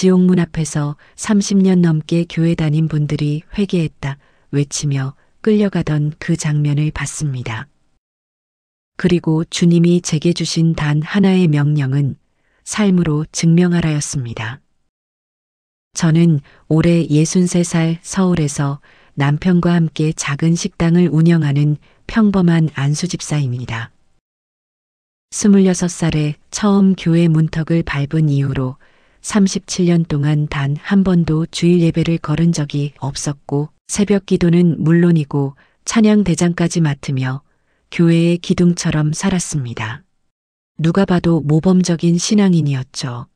지옥문 앞에서 30년 넘게 교회 다닌 분들이 회개했다 외치며 끌려가던 그 장면을 봤습니다. 그리고 주님이 제게 주신 단 하나의 명령은 삶으로 증명하라였습니다. 저는 올해 63살 서울에서 남편과 함께 작은 식당을 운영하는 평범한 안수집사입니다. 26살에 처음 교회 문턱을 밟은 이후로 37년 동안 단 한 번도 주일 예배를 거른 적이 없었고 새벽 기도는 물론이고 찬양 대장까지 맡으며 교회의 기둥처럼 살았습니다. 누가 봐도 모범적인 신앙인이었죠.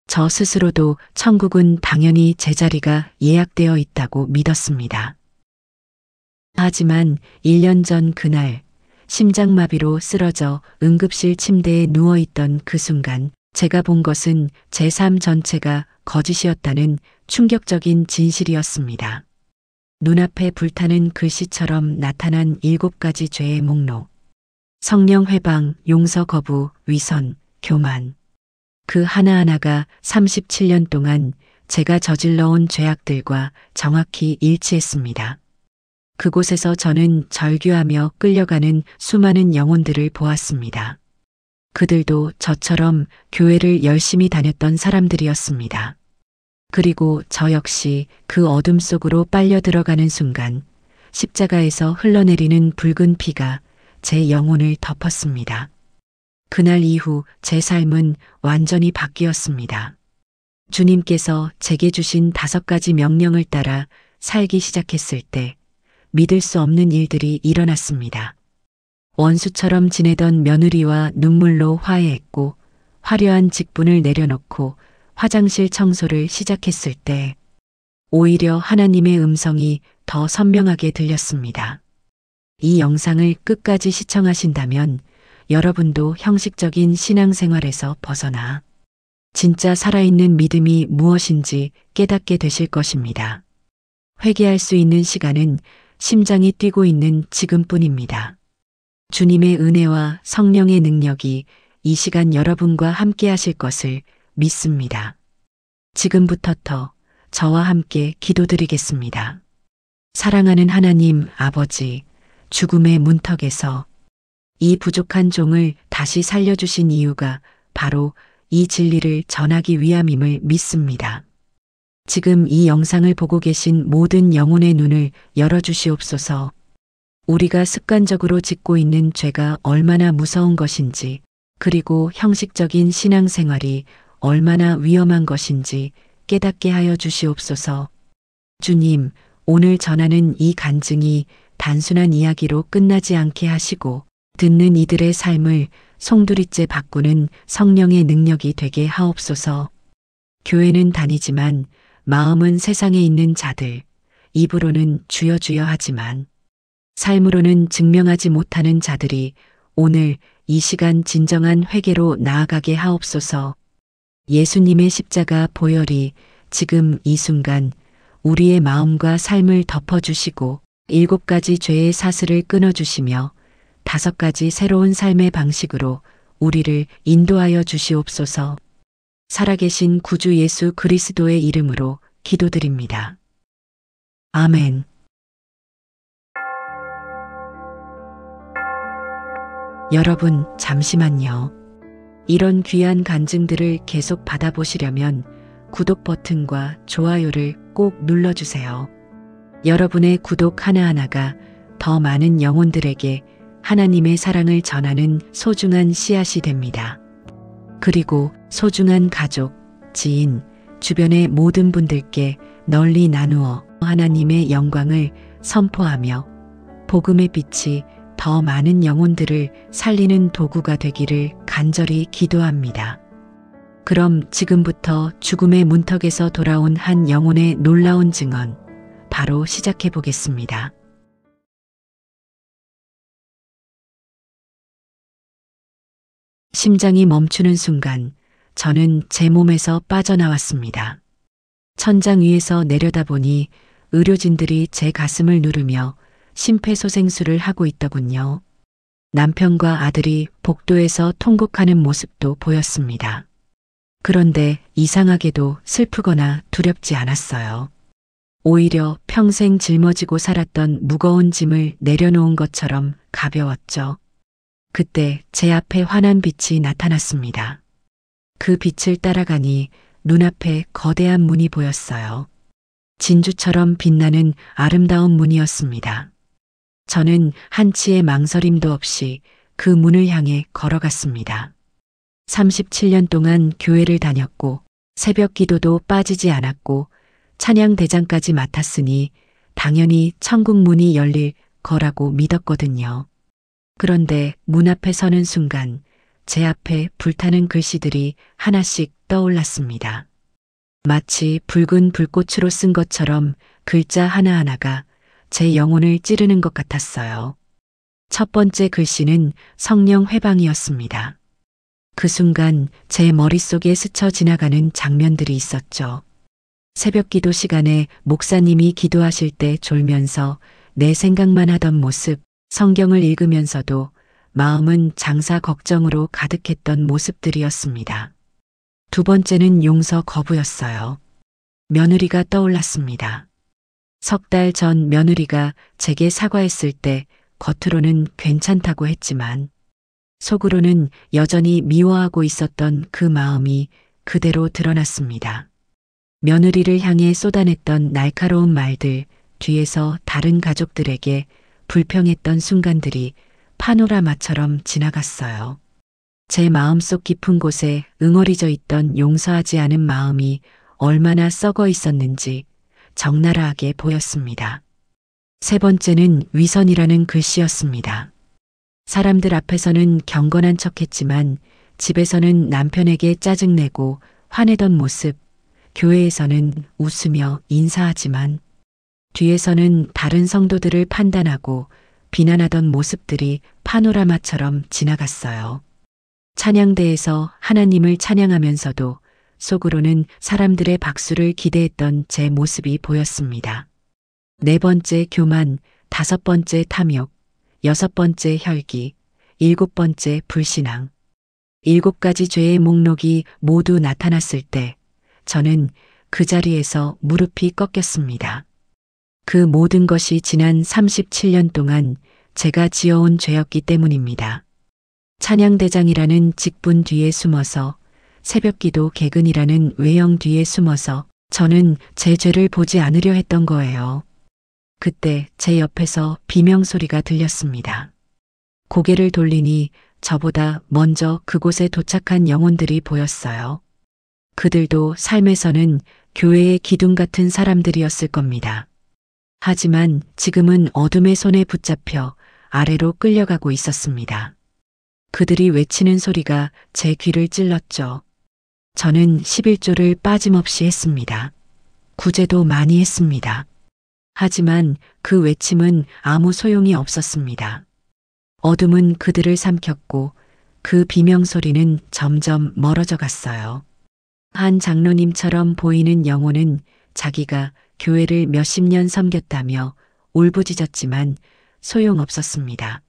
저 스스로도 천국은 당연히 제 자리가 예약되어 있다고 믿었습니다. 하지만 1년 전 그날 심장마비로 쓰러져 응급실 침대에 누워있던 그 순간 제가 본 것은 제 삶 전체가 거짓이었다는 충격적인 진실이었습니다. 눈앞에 불타는 글씨처럼 나타난 7가지 죄의 목록. 성령 회방, 용서 거부, 위선, 교만. 그 하나하나가 37년 동안 제가 저질러온 죄악들과 정확히 일치했습니다. 그곳에서 저는 절규하며 끌려가는 수많은 영혼들을 보았습니다. 그들도 저처럼 교회를 열심히 다녔던 사람들이었습니다. 그리고 저 역시 그 어둠 속으로 빨려 들어가는 순간 십자가에서 흘러내리는 붉은 피가 제 영혼을 덮었습니다. 그날 이후 제 삶은 완전히 바뀌었습니다. 주님께서 제게 주신 5가지 명령을 따라 살기 시작했을 때 믿을 수 없는 일들이 일어났습니다. 원수처럼 지내던 며느리와 눈물로 화해했고 화려한 직분을 내려놓고 화장실 청소를 시작했을 때 오히려 하나님의 음성이 더 선명하게 들렸습니다. 이 영상을 끝까지 시청하신다면 여러분도 형식적인 신앙생활에서 벗어나 진짜 살아있는 믿음이 무엇인지 깨닫게 되실 것입니다. 회개할 수 있는 시간은 심장이 뛰고 있는 지금뿐입니다. 주님의 은혜와 성령의 능력이 이 시간 여러분과 함께 하실 것을 믿습니다. 지금부터 저와 함께 기도드리겠습니다. 사랑하는 하나님 아버지, 죽음의 문턱에서 이 부족한 종을 다시 살려주신 이유가 바로 이 진리를 전하기 위함임을 믿습니다. 지금 이 영상을 보고 계신 모든 영혼의 눈을 열어주시옵소서. 우리가 습관적으로 짓고 있는 죄가 얼마나 무서운 것인지, 그리고 형식적인 신앙생활이 얼마나 위험한 것인지 깨닫게 하여 주시옵소서. 주님, 오늘 전하는 이 간증이 단순한 이야기로 끝나지 않게 하시고 듣는 이들의 삶을 송두리째 바꾸는 성령의 능력이 되게 하옵소서. 교회는 다니지만 마음은 세상에 있는 자들, 입으로는 주여 주여 하지만 삶으로는 증명하지 못하는 자들이 오늘 이 시간 진정한 회개로 나아가게 하옵소서. 예수님의 십자가 보혈이 지금 이 순간 우리의 마음과 삶을 덮어주시고 7가지 죄의 사슬을 끊어주시며 5가지 새로운 삶의 방식으로 우리를 인도하여 주시옵소서. 살아계신 구주 예수 그리스도의 이름으로 기도드립니다. 아멘. 여러분, 잠시만요. 이런 귀한 간증들을 계속 받아보시려면 구독 버튼과 좋아요를 꼭 눌러주세요. 여러분의 구독 하나하나가 더 많은 영혼들에게 하나님의 사랑을 전하는 소중한 씨앗이 됩니다. 그리고 소중한 가족, 지인, 주변의 모든 분들께 널리 나누어 하나님의 영광을 선포하며 복음의 빛이 더 많은 영혼들을 살리는 도구가 되기를 간절히 기도합니다. 그럼 지금부터 죽음의 문턱에서 돌아온 한 영혼의 놀라운 증언, 바로 시작해 보겠습니다. 심장이 멈추는 순간 저는 제 몸에서 빠져나왔습니다. 천장 위에서 내려다보니 의료진들이 제 가슴을 누르며 심폐소생술을 하고 있더군요. 남편과 아들이 복도에서 통곡하는 모습도 보였습니다. 그런데 이상하게도 슬프거나 두렵지 않았어요. 오히려 평생 짊어지고 살았던 무거운 짐을 내려놓은 것처럼 가벼웠죠. 그때 제 앞에 환한 빛이 나타났습니다. 그 빛을 따라가니 눈앞에 거대한 문이 보였어요. 진주처럼 빛나는 아름다운 문이었습니다. 저는 한치의 망설임도 없이 그 문을 향해 걸어갔습니다. 37년 동안 교회를 다녔고 새벽 기도도 빠지지 않았고 찬양대장까지 맡았으니 당연히 천국 문이 열릴 거라고 믿었거든요. 그런데 문 앞에 서는 순간 제 앞에 불타는 글씨들이 하나씩 떠올랐습니다. 마치 붉은 불꽃으로 쓴 것처럼 글자 하나하나가 제 영혼을 찌르는 것 같았어요. 첫 번째 글씨는 성령 회방이었습니다. 그 순간 제 머릿속에 스쳐 지나가는 장면들이 있었죠. 새벽 기도 시간에 목사님이 기도하실 때 졸면서 내 생각만 하던 모습, 성경을 읽으면서도 마음은 장사 걱정으로 가득했던 모습들이었습니다. 두 번째는 용서 거부였어요. 며느리가 떠올랐습니다. 석 달 전 며느리가 제게 사과했을 때 겉으로는 괜찮다고 했지만 속으로는 여전히 미워하고 있었던 그 마음이 그대로 드러났습니다. 며느리를 향해 쏟아냈던 날카로운 말들, 뒤에서 다른 가족들에게 불평했던 순간들이 파노라마처럼 지나갔어요. 제 마음속 깊은 곳에 응어리져 있던 용서하지 않은 마음이 얼마나 썩어 있었는지 적나라하게 보였습니다. 세 번째는 위선이라는 글씨였습니다. 사람들 앞에서는 경건한 척했지만 집에서는 남편에게 짜증내고 화내던 모습, 교회에서는 웃으며 인사하지만 뒤에서는 다른 성도들을 판단하고 비난하던 모습들이 파노라마처럼 지나갔어요. 찬양대에서 하나님을 찬양하면서도 속으로는 사람들의 박수를 기대했던 제 모습이 보였습니다. 네 번째 교만, 다섯 번째 탐욕, 여섯 번째 혈기, 일곱 번째 불신앙. 일곱 가지 죄의 목록이 모두 나타났을 때 저는 그 자리에서 무릎이 꺾였습니다. 그 모든 것이 지난 37년 동안 제가 지어온 죄였기 때문입니다. 찬양대장이라는 직분 뒤에 숨어서 새벽기도 개근이라는 외형 뒤에 숨어서 저는 제 죄를 보지 않으려 했던 거예요. 그때 제 옆에서 비명소리가 들렸습니다. 고개를 돌리니 저보다 먼저 그곳에 도착한 영혼들이 보였어요. 그들도 삶에서는 교회의 기둥 같은 사람들이었을 겁니다. 하지만 지금은 어둠의 손에 붙잡혀 아래로 끌려가고 있었습니다. 그들이 외치는 소리가 제 귀를 찔렀죠. 저는 11조를 빠짐없이 했습니다. 구제도 많이 했습니다. 하지만 그 외침은 아무 소용이 없었습니다. 어둠은 그들을 삼켰고 그 비명소리는 점점 멀어져 갔어요. 한 장로님처럼 보이는 영혼은 자기가 교회를 몇십 년 섬겼다며 울부짖었지만 소용없었습니다.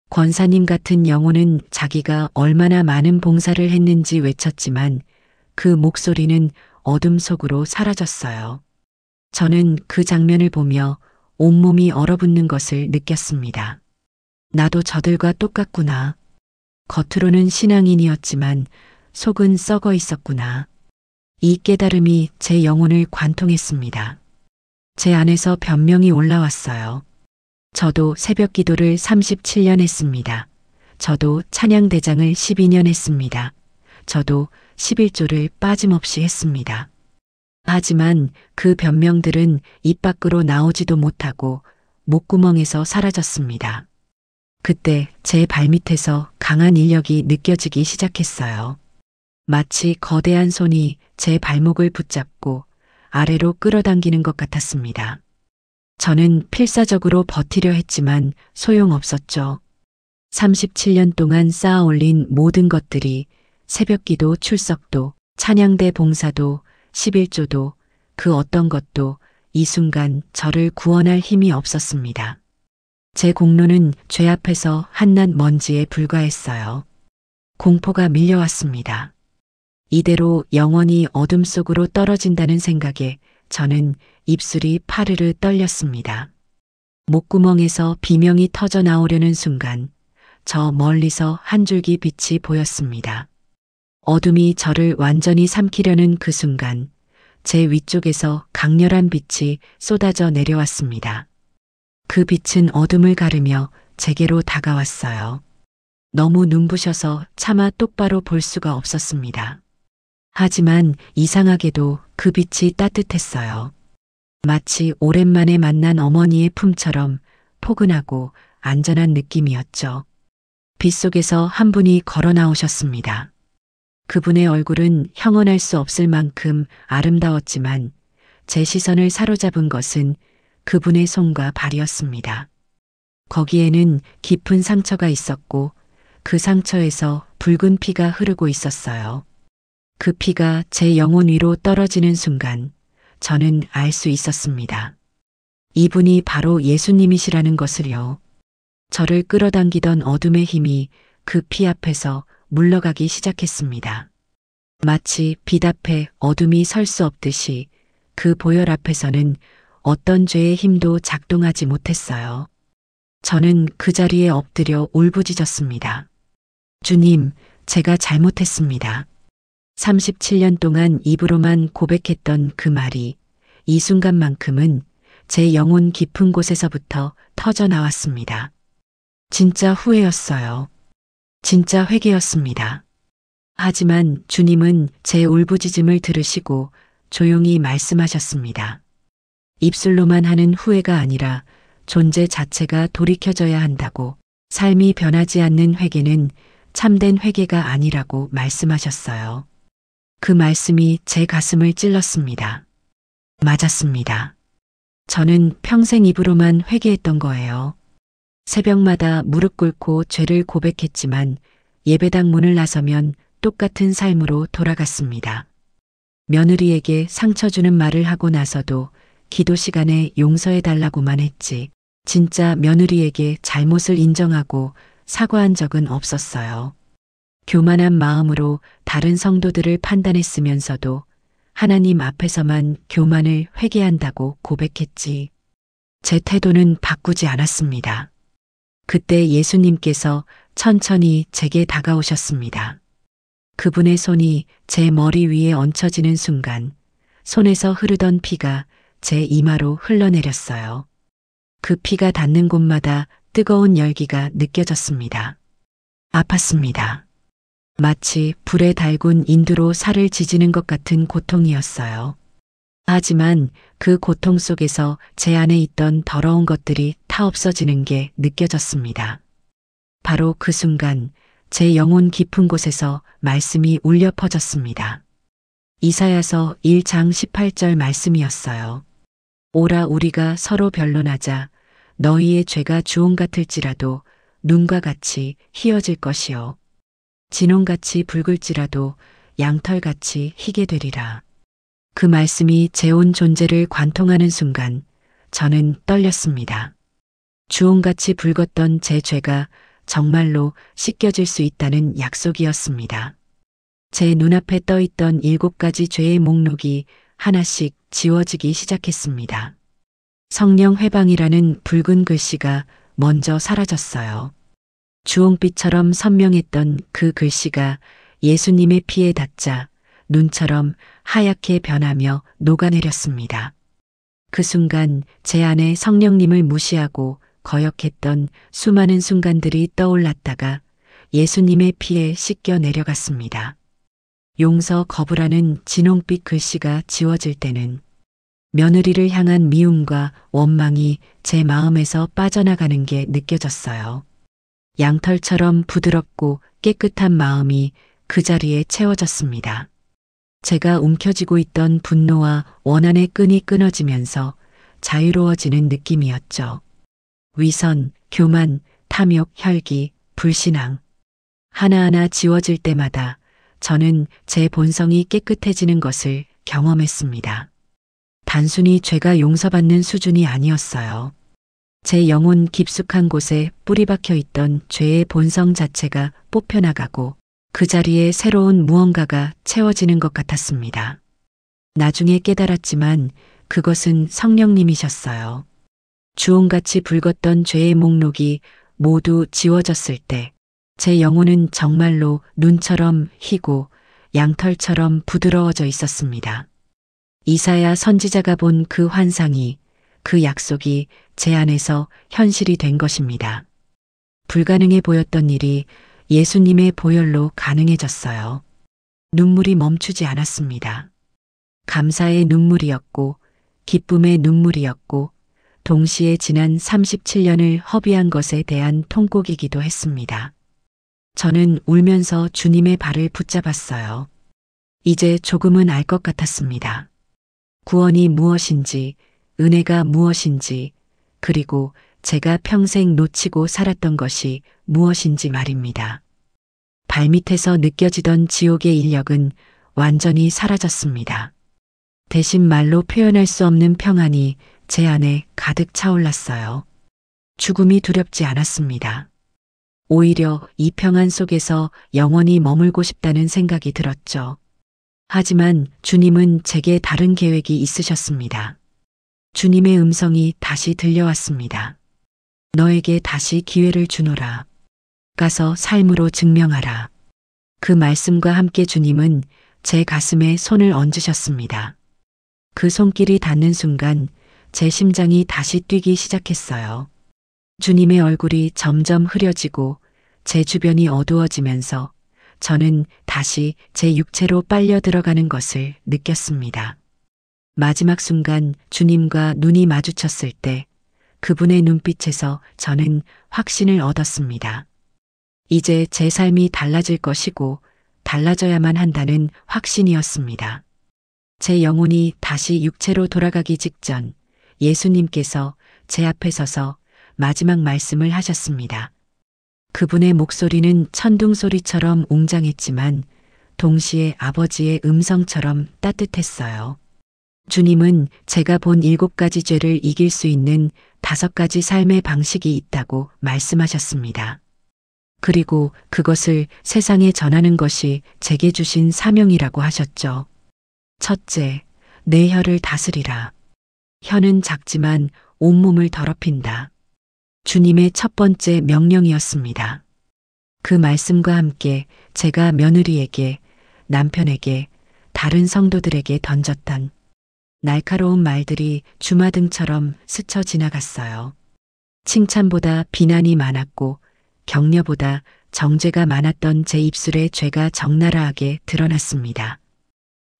권사님 같은 영혼은 자기가 얼마나 많은 봉사를 했는지 외쳤지만 그 목소리는 어둠 속으로 사라졌어요. 저는 그 장면을 보며 온몸이 얼어붙는 것을 느꼈습니다. 나도 저들과 똑같구나. 겉으로는 신앙인이었지만 속은 썩어 있었구나. 이 깨달음이 제 영혼을 관통했습니다. 제 안에서 변명이 올라왔어요. 저도 새벽 기도를 37년 했습니다. 저도 찬양대장을 12년 했습니다. 저도 11조를 빠짐없이 했습니다. 하지만 그 변명들은 입 밖으로 나오지도 못하고 목구멍에서 사라졌습니다. 그때 제 발밑에서 강한 인력이 느껴지기 시작했어요. 마치 거대한 손이 제 발목을 붙잡고 아래로 끌어당기는 것 같았습니다. 저는 필사적으로 버티려 했지만 소용없었죠. 37년 동안 쌓아 올린 모든 것들이 새벽기도 출석도 찬양대 봉사도 11조도 그 어떤 것도 이 순간 저를 구원할 힘이 없었습니다. 제 공로는 죄 앞에서 한낱 먼지에 불과했어요. 공포가 밀려왔습니다. 이대로 영원히 어둠 속으로 떨어진다는 생각에 저는 입술이 파르르 떨렸습니다. 목구멍에서 비명이 터져 나오려는 순간 저 멀리서 한 줄기 빛이 보였습니다. 어둠이 저를 완전히 삼키려는 그 순간 제 위쪽에서 강렬한 빛이 쏟아져 내려왔습니다. 그 빛은 어둠을 가르며 제게로 다가왔어요. 너무 눈부셔서 차마 똑바로 볼 수가 없었습니다. 하지만 이상하게도 그 빛이 따뜻했어요. 마치 오랜만에 만난 어머니의 품처럼 포근하고 안전한 느낌이었죠. 빛 속에서 한 분이 걸어 나오셨습니다. 그분의 얼굴은 형언할 수 없을 만큼 아름다웠지만 제 시선을 사로잡은 것은 그분의 손과 발이었습니다. 거기에는 깊은 상처가 있었고 그 상처에서 붉은 피가 흐르고 있었어요. 그 피가 제 영혼 위로 떨어지는 순간 저는 알 수 있었습니다. 이분이 바로 예수님이시라는 것을요. 저를 끌어당기던 어둠의 힘이 그 피 앞에서 물러가기 시작했습니다. 마치 빛 앞에 어둠이 설 수 없듯이 그 보혈 앞에서는 어떤 죄의 힘도 작동하지 못했어요. 저는 그 자리에 엎드려 울부짖었습니다. 주님, 제가 잘못했습니다. 37년 동안 입으로만 고백했던 그 말이 이 순간만큼은 제 영혼 깊은 곳에서부터 터져 나왔습니다. 진짜 후회였어요. 진짜 회개였습니다. 하지만 주님은 제 울부짖음을 들으시고 조용히 말씀하셨습니다. 입술로만 하는 후회가 아니라 존재 자체가 돌이켜져야 한다고, 삶이 변하지 않는 회개는 참된 회개가 아니라고 말씀하셨어요. 그 말씀이 제 가슴을 찔렀습니다. 맞았습니다. 저는 평생 입으로만 회개했던 거예요. 새벽마다 무릎 꿇고 죄를 고백했지만 예배당 문을 나서면 똑같은 삶으로 돌아갔습니다. 며느리에게 상처 주는 말을 하고 나서도 기도 시간에 용서해 달라고만 했지 진짜 며느리에게 잘못을 인정하고 사과한 적은 없었어요. 교만한 마음으로 다른 성도들을 판단했으면서도 하나님 앞에서만 교만을 회개한다고 고백했지. 제 태도는 바꾸지 않았습니다. 그때 예수님께서 천천히 제게 다가오셨습니다. 그분의 손이 제 머리 위에 얹혀지는 순간 손에서 흐르던 피가 제 이마로 흘러내렸어요. 그 피가 닿는 곳마다 뜨거운 열기가 느껴졌습니다. 아팠습니다. 마치 불에 달군 인두로 살을 지지는 것 같은 고통이었어요. 하지만 그 고통 속에서 제 안에 있던 더러운 것들이 타 없어지는 게 느껴졌습니다. 바로 그 순간 제 영혼 깊은 곳에서 말씀이 울려 퍼졌습니다. 이사야서 1장 18절 말씀이었어요. 오라 우리가 서로 변론하자. 너희의 죄가 주홍 같을지라도 눈과 같이 희어질 것이요 진홍같이 붉을지라도 양털같이 희게 되리라. 그 말씀이 제 온 존재를 관통하는 순간 저는 떨렸습니다. 주홍같이 붉었던 제 죄가 정말로 씻겨질 수 있다는 약속이었습니다. 제 눈앞에 떠있던 7가지 죄의 목록이 하나씩 지워지기 시작했습니다. 성령 회방이라는 붉은 글씨가 먼저 사라졌어요. 주홍빛처럼 선명했던 그 글씨가 예수님의 피에 닿자 눈처럼 하얗게 변하며 녹아내렸습니다. 그 순간 제 안에 성령님을 무시하고 거역했던 수많은 순간들이 떠올랐다가 예수님의 피에 씻겨 내려갔습니다. 용서 거부라는 진홍빛 글씨가 지워질 때는 며느리를 향한 미움과 원망이 제 마음에서 빠져나가는 게 느껴졌어요. 양털처럼 부드럽고 깨끗한 마음이 그 자리에 채워졌습니다. 제가 움켜쥐고 있던 분노와 원한의 끈이 끊어지면서 자유로워지는 느낌이었죠. 위선, 교만, 탐욕, 혈기, 불신앙. 하나하나 지워질 때마다 저는 제 본성이 깨끗해지는 것을 경험했습니다. 단순히 죄가 용서받는 수준이 아니었어요. 제 영혼 깊숙한 곳에 뿌리 박혀 있던 죄의 본성 자체가 뽑혀나가고 그 자리에 새로운 무언가가 채워지는 것 같았습니다. 나중에 깨달았지만 그것은 성령님이셨어요. 주홍같이 붉었던 죄의 목록이 모두 지워졌을 때 제 영혼은 정말로 눈처럼 희고 양털처럼 부드러워져 있었습니다. 이사야 선지자가 본 그 환상이, 그 약속이 제 안에서 현실이 된 것입니다. 불가능해 보였던 일이 예수님의 보혈로 가능해졌어요. 눈물이 멈추지 않았습니다. 감사의 눈물이었고, 기쁨의 눈물이었고, 동시에 지난 37년을 허비한 것에 대한 통곡이기도 했습니다. 저는 울면서 주님의 발을 붙잡았어요. 이제 조금은 알 것 같았습니다. 구원이 무엇인지, 은혜가 무엇인지, 그리고 제가 평생 놓치고 살았던 것이 무엇인지 말입니다. 발밑에서 느껴지던 지옥의 인력은 완전히 사라졌습니다. 대신 말로 표현할 수 없는 평안이 제 안에 가득 차올랐어요. 죽음이 두렵지 않았습니다. 오히려 이 평안 속에서 영원히 머물고 싶다는 생각이 들었죠. 하지만 주님은 제게 다른 계획이 있으셨습니다. 주님의 음성이 다시 들려왔습니다. 너에게 다시 기회를 주노라. 가서 삶으로 증명하라. 그 말씀과 함께 주님은 제 가슴에 손을 얹으셨습니다. 그 손길이 닿는 순간 제 심장이 다시 뛰기 시작했어요. 주님의 얼굴이 점점 흐려지고 제 주변이 어두워지면서 저는 다시 제 육체로 빨려 들어가는 것을 느꼈습니다. 마지막 순간 주님과 눈이 마주쳤을 때 그분의 눈빛에서 저는 확신을 얻었습니다. 이제 제 삶이 달라질 것이고 달라져야만 한다는 확신이었습니다. 제 영혼이 다시 육체로 돌아가기 직전 예수님께서 제 앞에 서서 마지막 말씀을 하셨습니다. 그분의 목소리는 천둥 소리처럼 웅장했지만 동시에 아버지의 음성처럼 따뜻했어요. 주님은 제가 본 7가지 죄를 이길 수 있는 5가지 삶의 방식이 있다고 말씀하셨습니다. 그리고 그것을 세상에 전하는 것이 제게 주신 사명이라고 하셨죠. 첫째, 내 혀를 다스리라. 혀는 작지만 온몸을 더럽힌다. 주님의 첫 번째 명령이었습니다. 그 말씀과 함께 제가 며느리에게, 남편에게, 다른 성도들에게 던졌던 날카로운 말들이 주마등처럼 스쳐 지나갔어요. 칭찬보다 비난이 많았고 격려보다 정죄가 많았던 제 입술에 죄가 적나라하게 드러났습니다.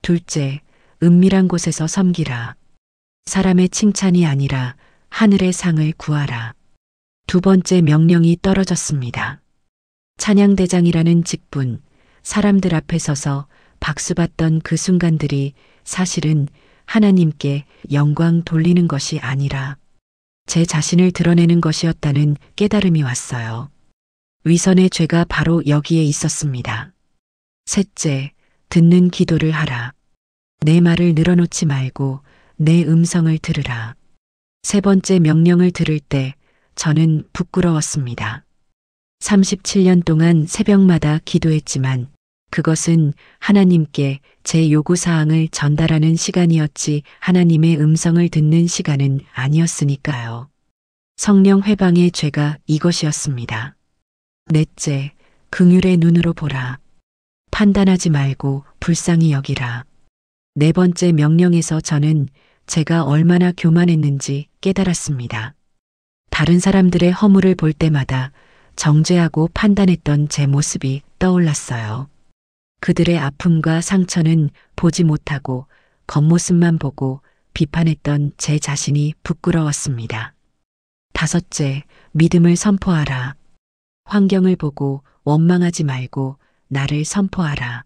둘째, 은밀한 곳에서 섬기라. 사람의 칭찬이 아니라 하늘의 상을 구하라. 두 번째 명령이 떨어졌습니다. 찬양대장이라는 직분, 사람들 앞에 서서 박수받던 그 순간들이 사실은 하나님께 영광 돌리는 것이 아니라 제 자신을 드러내는 것이었다는 깨달음이 왔어요. 위선의 죄가 바로 여기에 있었습니다. 셋째, 듣는 기도를 하라. 내 말을 늘어놓지 말고 내 음성을 들으라. 세 번째 명령을 들을 때 저는 부끄러웠습니다. 37년 동안 새벽마다 기도했지만 그것은 하나님께 제 요구사항을 전달하는 시간이었지 하나님의 음성을 듣는 시간은 아니었으니까요. 성령 회방의 죄가 이것이었습니다. 넷째, 긍휼의 눈으로 보라. 판단하지 말고 불쌍히 여기라. 네 번째 명령에서 저는 제가 얼마나 교만했는지 깨달았습니다. 다른 사람들의 허물을 볼 때마다 정죄하고 판단했던 제 모습이 떠올랐어요. 그들의 아픔과 상처는 보지 못하고 겉모습만 보고 비판했던 제 자신이 부끄러웠습니다. 다섯째, 믿음을 선포하라. 환경을 보고 원망하지 말고 나를 선포하라.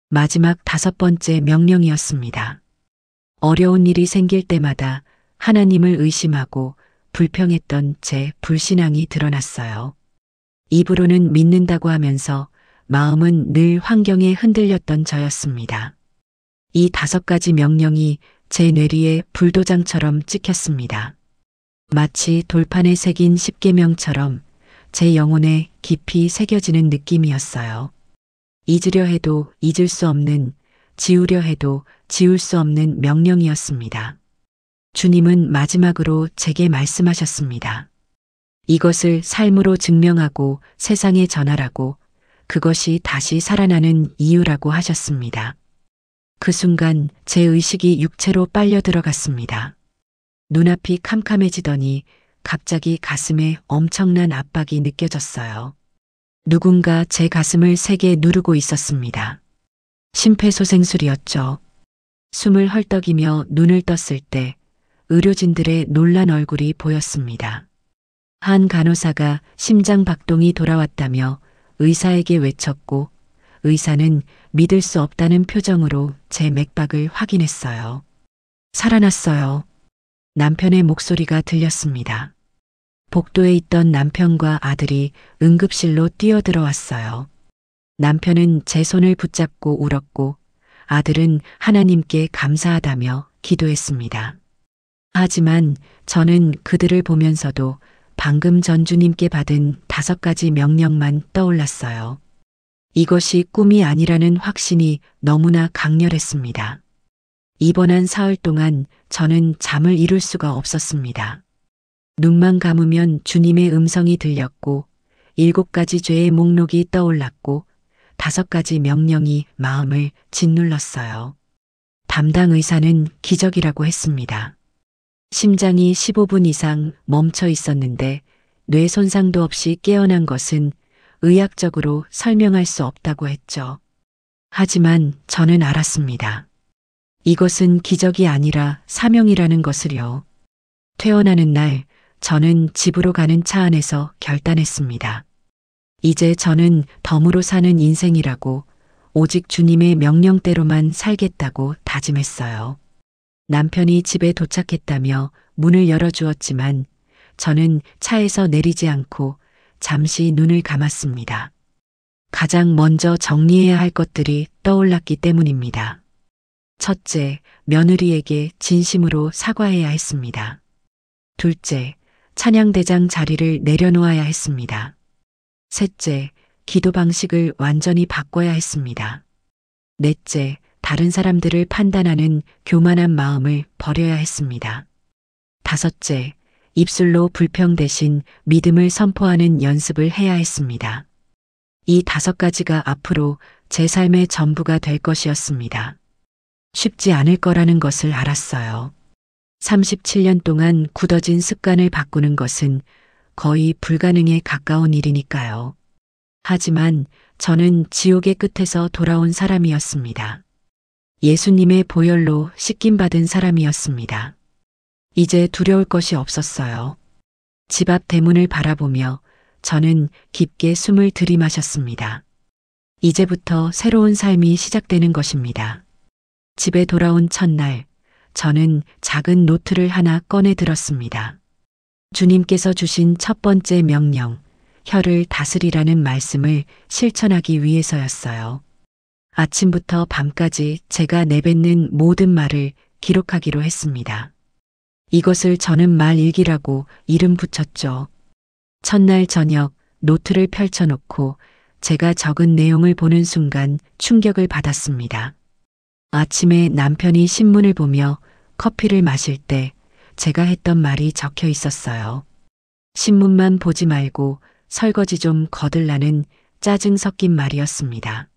마지막 5번째 명령이었습니다. 어려운 일이 생길 때마다 하나님을 의심하고 불평했던 제 불신앙이 드러났어요. 입으로는 믿는다고 하면서 마음은 늘 환경에 흔들렸던 저였습니다. 이 5가지 명령이 제 뇌리에 불도장처럼 찍혔습니다. 마치 돌판에 새긴 10계명처럼 제 영혼에 깊이 새겨지는 느낌이었어요. 잊으려 해도 잊을 수 없는, 지우려 해도 지울 수 없는 명령이었습니다. 주님은 마지막으로 제게 말씀하셨습니다. 이것을 삶으로 증명하고 세상에 전하라고, 그것이 다시 살아나는 이유라고 하셨습니다. 그 순간 제 의식이 육체로 빨려 들어갔습니다. 눈앞이 캄캄해지더니 갑자기 가슴에 엄청난 압박이 느껴졌어요. 누군가 제 가슴을 세게 누르고 있었습니다. 심폐소생술이었죠. 숨을 헐떡이며 눈을 떴을 때 의료진들의 놀란 얼굴이 보였습니다. 한 간호사가 심장 박동이 돌아왔다며 의사에게 외쳤고, 의사는 믿을 수 없다는 표정으로 제 맥박을 확인했어요. 살아났어요. 남편의 목소리가 들렸습니다. 복도에 있던 남편과 아들이 응급실로 뛰어들어왔어요. 남편은 제 손을 붙잡고 울었고, 아들은 하나님께 감사하다며 기도했습니다. 하지만 저는 그들을 보면서도 방금 전 주님께 받은 5가지 명령만 떠올랐어요. 이것이 꿈이 아니라는 확신이 너무나 강렬했습니다. 이번 한 사흘 동안 저는 잠을 이룰 수가 없었습니다. 눈만 감으면 주님의 음성이 들렸고, 7가지 죄의 목록이 떠올랐고, 5가지 명령이 마음을 짓눌렀어요. 담당 의사는 기적이라고 했습니다. 심장이 15분 이상 멈춰 있었는데 뇌 손상도 없이 깨어난 것은 의학적으로 설명할 수 없다고 했죠. 하지만 저는 알았습니다. 이것은 기적이 아니라 사명이라는 것을요. 퇴원하는 날 저는 집으로 가는 차 안에서 결단했습니다. 이제 저는 덤으로 사는 인생이라고, 오직 주님의 명령대로만 살겠다고 다짐했어요. 남편이 집에 도착했다며 문을 열어주었지만 저는 차에서 내리지 않고 잠시 눈을 감았습니다. 가장 먼저 정리해야 할 것들이 떠올랐기 때문입니다. 첫째, 며느리에게 진심으로 사과해야 했습니다. 둘째, 찬양대장 자리를 내려놓아야 했습니다. 셋째, 기도 방식을 완전히 바꿔야 했습니다. 넷째, 다른 사람들을 판단하는 교만한 마음을 버려야 했습니다. 다섯째, 입술로 불평 대신 믿음을 선포하는 연습을 해야 했습니다. 이 5가지가 앞으로 제 삶의 전부가 될 것이었습니다. 쉽지 않을 거라는 것을 알았어요. 37년 동안 굳어진 습관을 바꾸는 것은 거의 불가능에 가까운 일이니까요. 하지만 저는 지옥의 끝에서 돌아온 사람이었습니다. 예수님의 보혈로 씻김받은 사람이었습니다. 이제 두려울 것이 없었어요. 집 앞 대문을 바라보며 저는 깊게 숨을 들이마셨습니다. 이제부터 새로운 삶이 시작되는 것입니다. 집에 돌아온 첫날, 저는 작은 노트를 하나 꺼내 들었습니다. 주님께서 주신 첫 번째 명령, 혀를 다스리라는 말씀을 실천하기 위해서였어요. 아침부터 밤까지 제가 내뱉는 모든 말을 기록하기로 했습니다. 이것을 저는 말일기라고 이름 붙였죠. 첫날 저녁 노트를 펼쳐놓고 제가 적은 내용을 보는 순간 충격을 받았습니다. 아침에 남편이 신문을 보며 커피를 마실 때 제가 했던 말이 적혀 있었어요. 신문만 보지 말고 설거지 좀 거들라는 짜증 섞인 말이었습니다.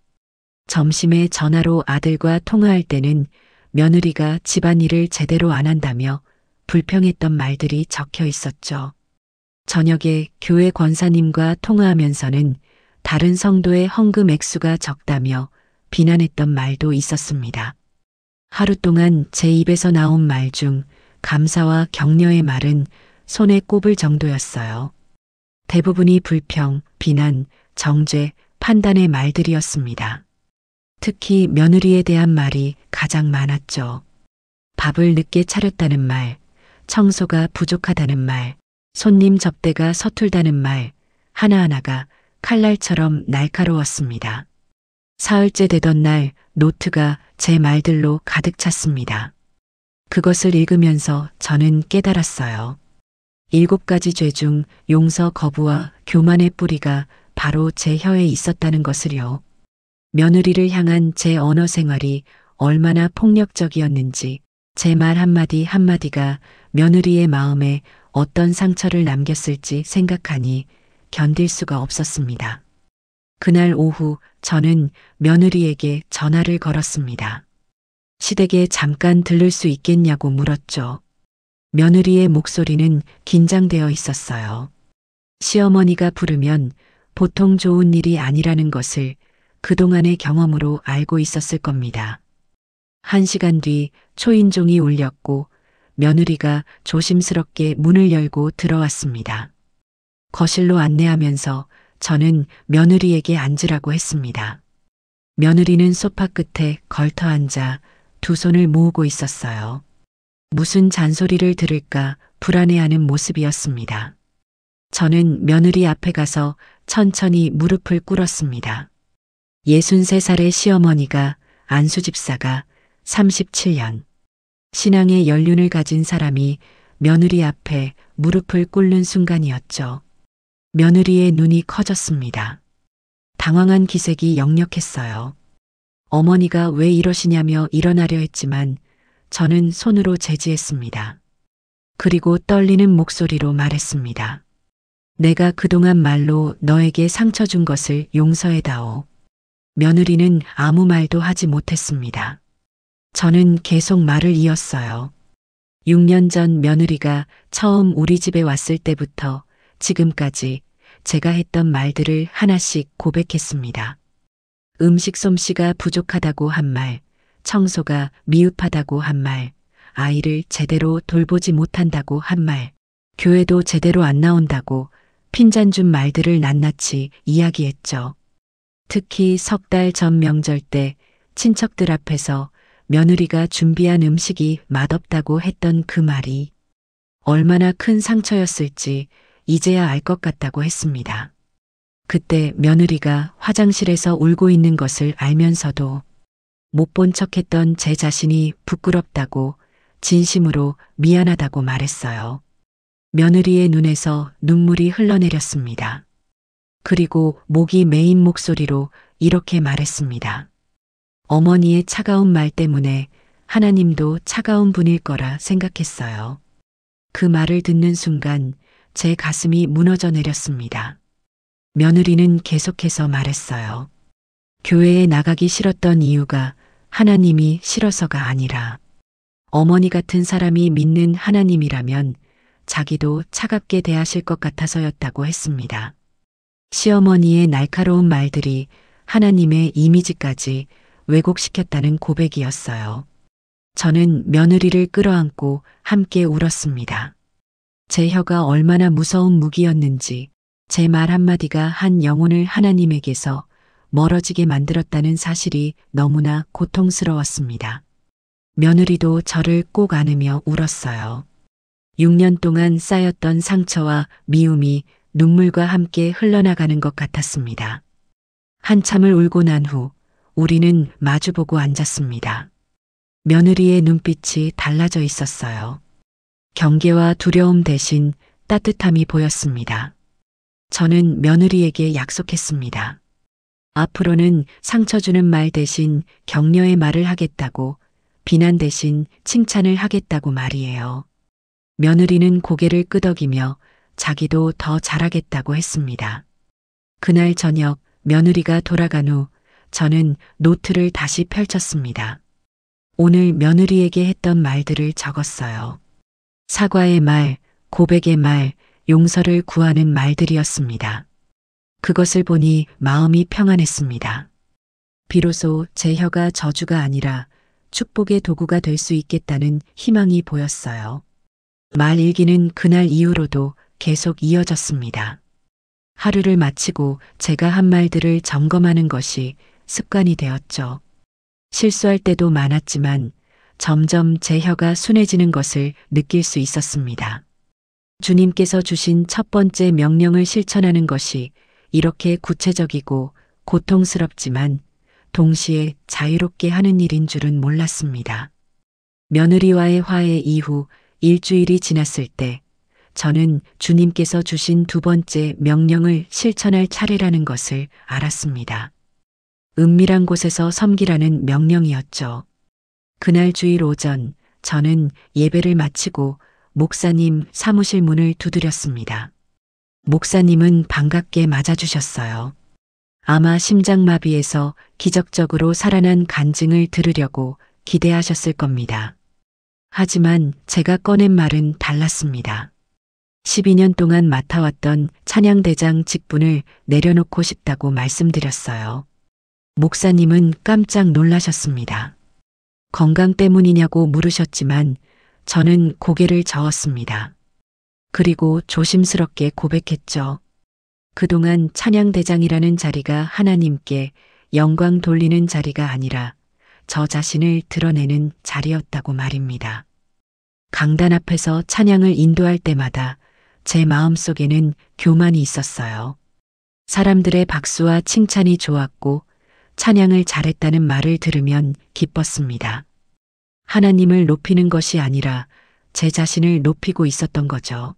점심에 전화로 아들과 통화할 때는 며느리가 집안일을 제대로 안 한다며 불평했던 말들이 적혀 있었죠. 저녁에 교회 권사님과 통화하면서는 다른 성도의 헌금 액수가 적다며 비난했던 말도 있었습니다. 하루 동안 제 입에서 나온 말 중 감사와 격려의 말은 손에 꼽을 정도였어요. 대부분이 불평, 비난, 정죄, 판단의 말들이었습니다. 특히 며느리에 대한 말이 가장 많았죠. 밥을 늦게 차렸다는 말, 청소가 부족하다는 말, 손님 접대가 서툴다는 말, 하나하나가 칼날처럼 날카로웠습니다. 사흘째 되던 날 노트가 제 말들로 가득 찼습니다. 그것을 읽으면서 저는 깨달았어요. 7가지 죄 중 용서 거부와 교만의 뿌리가 바로 제 혀에 있었다는 것을요. 며느리를 향한 제 언어 생활이 얼마나 폭력적이었는지, 제 말 한마디 한마디가 며느리의 마음에 어떤 상처를 남겼을지 생각하니 견딜 수가 없었습니다. 그날 오후 저는 며느리에게 전화를 걸었습니다. 시댁에 잠깐 들를 수 있겠냐고 물었죠. 며느리의 목소리는 긴장되어 있었어요. 시어머니가 부르면 보통 좋은 일이 아니라는 것을 그동안의 경험으로 알고 있었을 겁니다. 1시간 뒤 초인종이 울렸고 며느리가 조심스럽게 문을 열고 들어왔습니다. 거실로 안내하면서 저는 며느리에게 앉으라고 했습니다. 며느리는 소파 끝에 걸터 앉아 두 손을 모으고 있었어요. 무슨 잔소리를 들을까 불안해하는 모습이었습니다. 저는 며느리 앞에 가서 천천히 무릎을 꿇었습니다. 63살의 시어머니가 안수 집사가 37년 신앙의 연륜을 가진 사람이 며느리 앞에 무릎을 꿇는 순간이었죠. 며느리의 눈이 커졌습니다. 당황한 기색이 역력했어요. 어머니가 왜 이러시냐며 일어나려 했지만 저는 손으로 제지했습니다. 그리고 떨리는 목소리로 말했습니다. 내가 그동안 말로 너에게 상처 준 것을 용서해다오. 며느리는 아무 말도 하지 못했습니다. 저는 계속 말을 이었어요. 6년 전 며느리가 처음 우리 집에 왔을 때부터 지금까지 제가 했던 말들을 하나씩 고백했습니다. 음식 솜씨가 부족하다고 한 말, 청소가 미흡하다고 한 말, 아이를 제대로 돌보지 못한다고 한 말, 교회도 제대로 안 나온다고 핀잔 준 말들을 낱낱이 이야기했죠. 특히 3달 전 명절 때 친척들 앞에서 며느리가 준비한 음식이 맛없다고 했던 그 말이 얼마나 큰 상처였을지 이제야 알 것 같다고 했습니다. 그때 며느리가 화장실에서 울고 있는 것을 알면서도 못 본 척했던 제 자신이 부끄럽다고 진심으로 미안하다고 말했어요. 며느리의 눈에서 눈물이 흘러내렸습니다. 그리고 목이 메인 목소리로 이렇게 말했습니다. 어머니의 차가운 말 때문에 하나님도 차가운 분일 거라 생각했어요. 그 말을 듣는 순간 제 가슴이 무너져 내렸습니다. 며느리는 계속해서 말했어요. 교회에 나가기 싫었던 이유가 하나님이 싫어서가 아니라 어머니 같은 사람이 믿는 하나님이라면 자기도 차갑게 대하실 것 같아서였다고 했습니다. 시어머니의 날카로운 말들이 하나님의 이미지까지 왜곡시켰다는 고백이었어요. 저는 며느리를 끌어안고 함께 울었습니다. 제 혀가 얼마나 무서운 무기였는지 제 말 한마디가 한 영혼을 하나님에게서 멀어지게 만들었다는 사실이 너무나 고통스러웠습니다. 며느리도 저를 꼭 안으며 울었어요. 6년 동안 쌓였던 상처와 미움이 눈물과 함께 흘러나가는 것 같았습니다. 한참을 울고 난 후 우리는 마주보고 앉았습니다. 며느리의 눈빛이 달라져 있었어요. 경계와 두려움 대신 따뜻함이 보였습니다. 저는 며느리에게 약속했습니다. 앞으로는 상처 주는 말 대신 격려의 말을 하겠다고, 비난 대신 칭찬을 하겠다고 말이에요. 며느리는 고개를 끄덕이며 자기도 더 잘하겠다고 했습니다. 그날 저녁 며느리가 돌아간 후 저는 노트를 다시 펼쳤습니다. 오늘 며느리에게 했던 말들을 적었어요. 사과의 말, 고백의 말, 용서를 구하는 말들이었습니다. 그것을 보니 마음이 평안했습니다. 비로소 제 혀가 저주가 아니라 축복의 도구가 될 수 있겠다는 희망이 보였어요. 말 일기는 그날 이후로도 계속 이어졌습니다. 하루를 마치고 제가 한 말들을 점검하는 것이 습관이 되었죠. 실수할 때도 많았지만 점점 제 혀가 순해지는 것을 느낄 수 있었습니다. 주님께서 주신 첫 번째 명령을 실천하는 것이 이렇게 구체적이고 고통스럽지만 동시에 자유롭게 하는 일인 줄은 몰랐습니다. 며느리와의 화해 이후 일주일이 지났을 때 저는 주님께서 주신 두 번째 명령을 실천할 차례라는 것을 알았습니다. 은밀한 곳에서 섬기라는 명령이었죠. 그날 주일 오전 저는 예배를 마치고 목사님 사무실 문을 두드렸습니다. 목사님은 반갑게 맞아주셨어요. 아마 심장마비에서 기적적으로 살아난 간증을 들으려고 기대하셨을 겁니다. 하지만 제가 꺼낸 말은 달랐습니다. 12년 동안 맡아왔던 찬양대장 직분을 내려놓고 싶다고 말씀드렸어요. 목사님은 깜짝 놀라셨습니다. 건강 때문이냐고 물으셨지만 저는 고개를 저었습니다. 그리고 조심스럽게 고백했죠. 그동안 찬양대장이라는 자리가 하나님께 영광 돌리는 자리가 아니라 저 자신을 드러내는 자리였다고 말입니다. 강단 앞에서 찬양을 인도할 때마다 제 마음속에는 교만이 있었어요. 사람들의 박수와 칭찬이 좋았고 찬양을 잘했다는 말을 들으면 기뻤습니다. 하나님을 높이는 것이 아니라 제 자신을 높이고 있었던 거죠.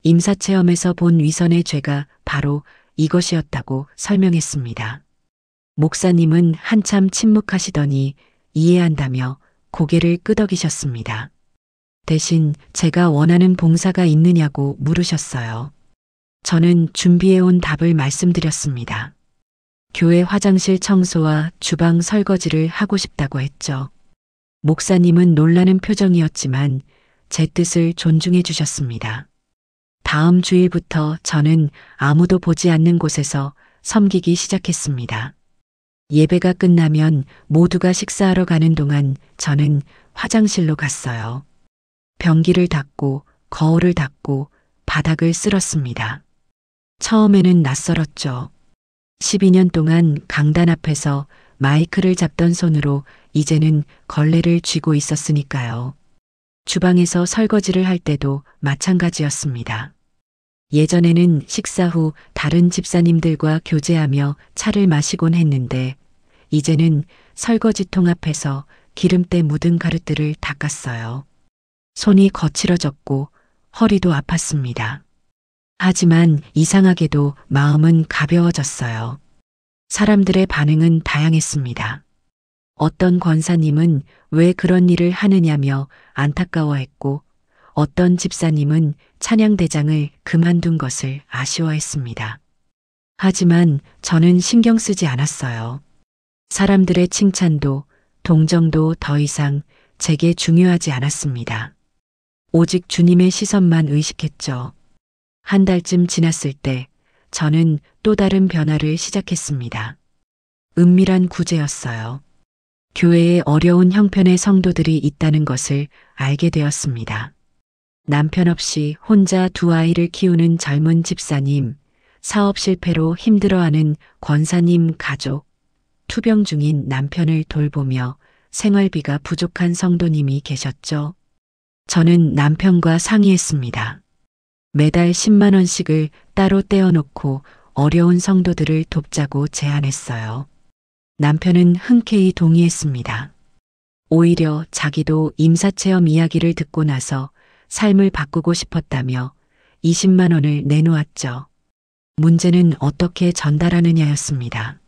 임사체험에서 본 위선의 죄가 바로 이것이었다고 설명했습니다. 목사님은 한참 침묵하시더니 이해한다며 고개를 끄덕이셨습니다. 대신 제가 원하는 봉사가 있느냐고 물으셨어요. 저는 준비해온 답을 말씀드렸습니다. 교회 화장실 청소와 주방 설거지를 하고 싶다고 했죠. 목사님은 놀라는 표정이었지만 제 뜻을 존중해 주셨습니다. 다음 주일부터 저는 아무도 보지 않는 곳에서 섬기기 시작했습니다. 예배가 끝나면 모두가 식사하러 가는 동안 저는 화장실로 갔어요. 변기를 닦고 거울을 닦고 바닥을 쓸었습니다. 처음에는 낯설었죠. 12년 동안 강단 앞에서 마이크를 잡던 손으로 이제는 걸레를 쥐고 있었으니까요. 주방에서 설거지를 할 때도 마찬가지였습니다. 예전에는 식사 후 다른 집사님들과 교제하며 차를 마시곤 했는데 이제는 설거지통 앞에서 기름때 묻은 가루들을 닦았어요. 손이 거칠어졌고 허리도 아팠습니다. 하지만 이상하게도 마음은 가벼워졌어요. 사람들의 반응은 다양했습니다. 어떤 권사님은 왜 그런 일을 하느냐며 안타까워했고 어떤 집사님은 찬양대장을 그만둔 것을 아쉬워했습니다. 하지만 저는 신경 쓰지 않았어요. 사람들의 칭찬도 동정도 더 이상 제게 중요하지 않았습니다. 오직 주님의 시선만 의식했죠. 한 달쯤 지났을 때 저는 또 다른 변화를 시작했습니다. 은밀한 구제였어요. 교회에 어려운 형편의 성도들이 있다는 것을 알게 되었습니다. 남편 없이 혼자 두 아이를 키우는 젊은 집사님, 사업 실패로 힘들어하는 권사님 가족, 투병 중인 남편을 돌보며 생활비가 부족한 성도님이 계셨죠. 저는 남편과 상의했습니다. 매달 10만 원씩을 따로 떼어놓고 어려운 성도들을 돕자고 제안했어요. 남편은 흔쾌히 동의했습니다. 오히려 자기도 임사체험 이야기를 듣고 나서 삶을 바꾸고 싶었다며 20만 원을 내놓았죠. 문제는 어떻게 전달하느냐였습니다.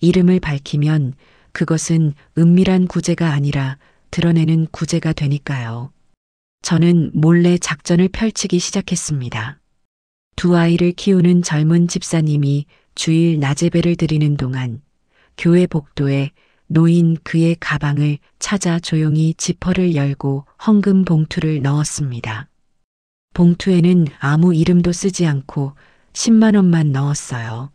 이름을 밝히면 그것은 은밀한 구제가 아니라 드러내는 구제가 되니까요. 저는 몰래 작전을 펼치기 시작했습니다. 두 아이를 키우는 젊은 집사님이 주일 낮예배를 드리는 동안 교회 복도에 놓인 그의 가방을 찾아 조용히 지퍼를 열고 헌금 봉투를 넣었습니다. 봉투에는 아무 이름도 쓰지 않고 10만 원만 넣었어요.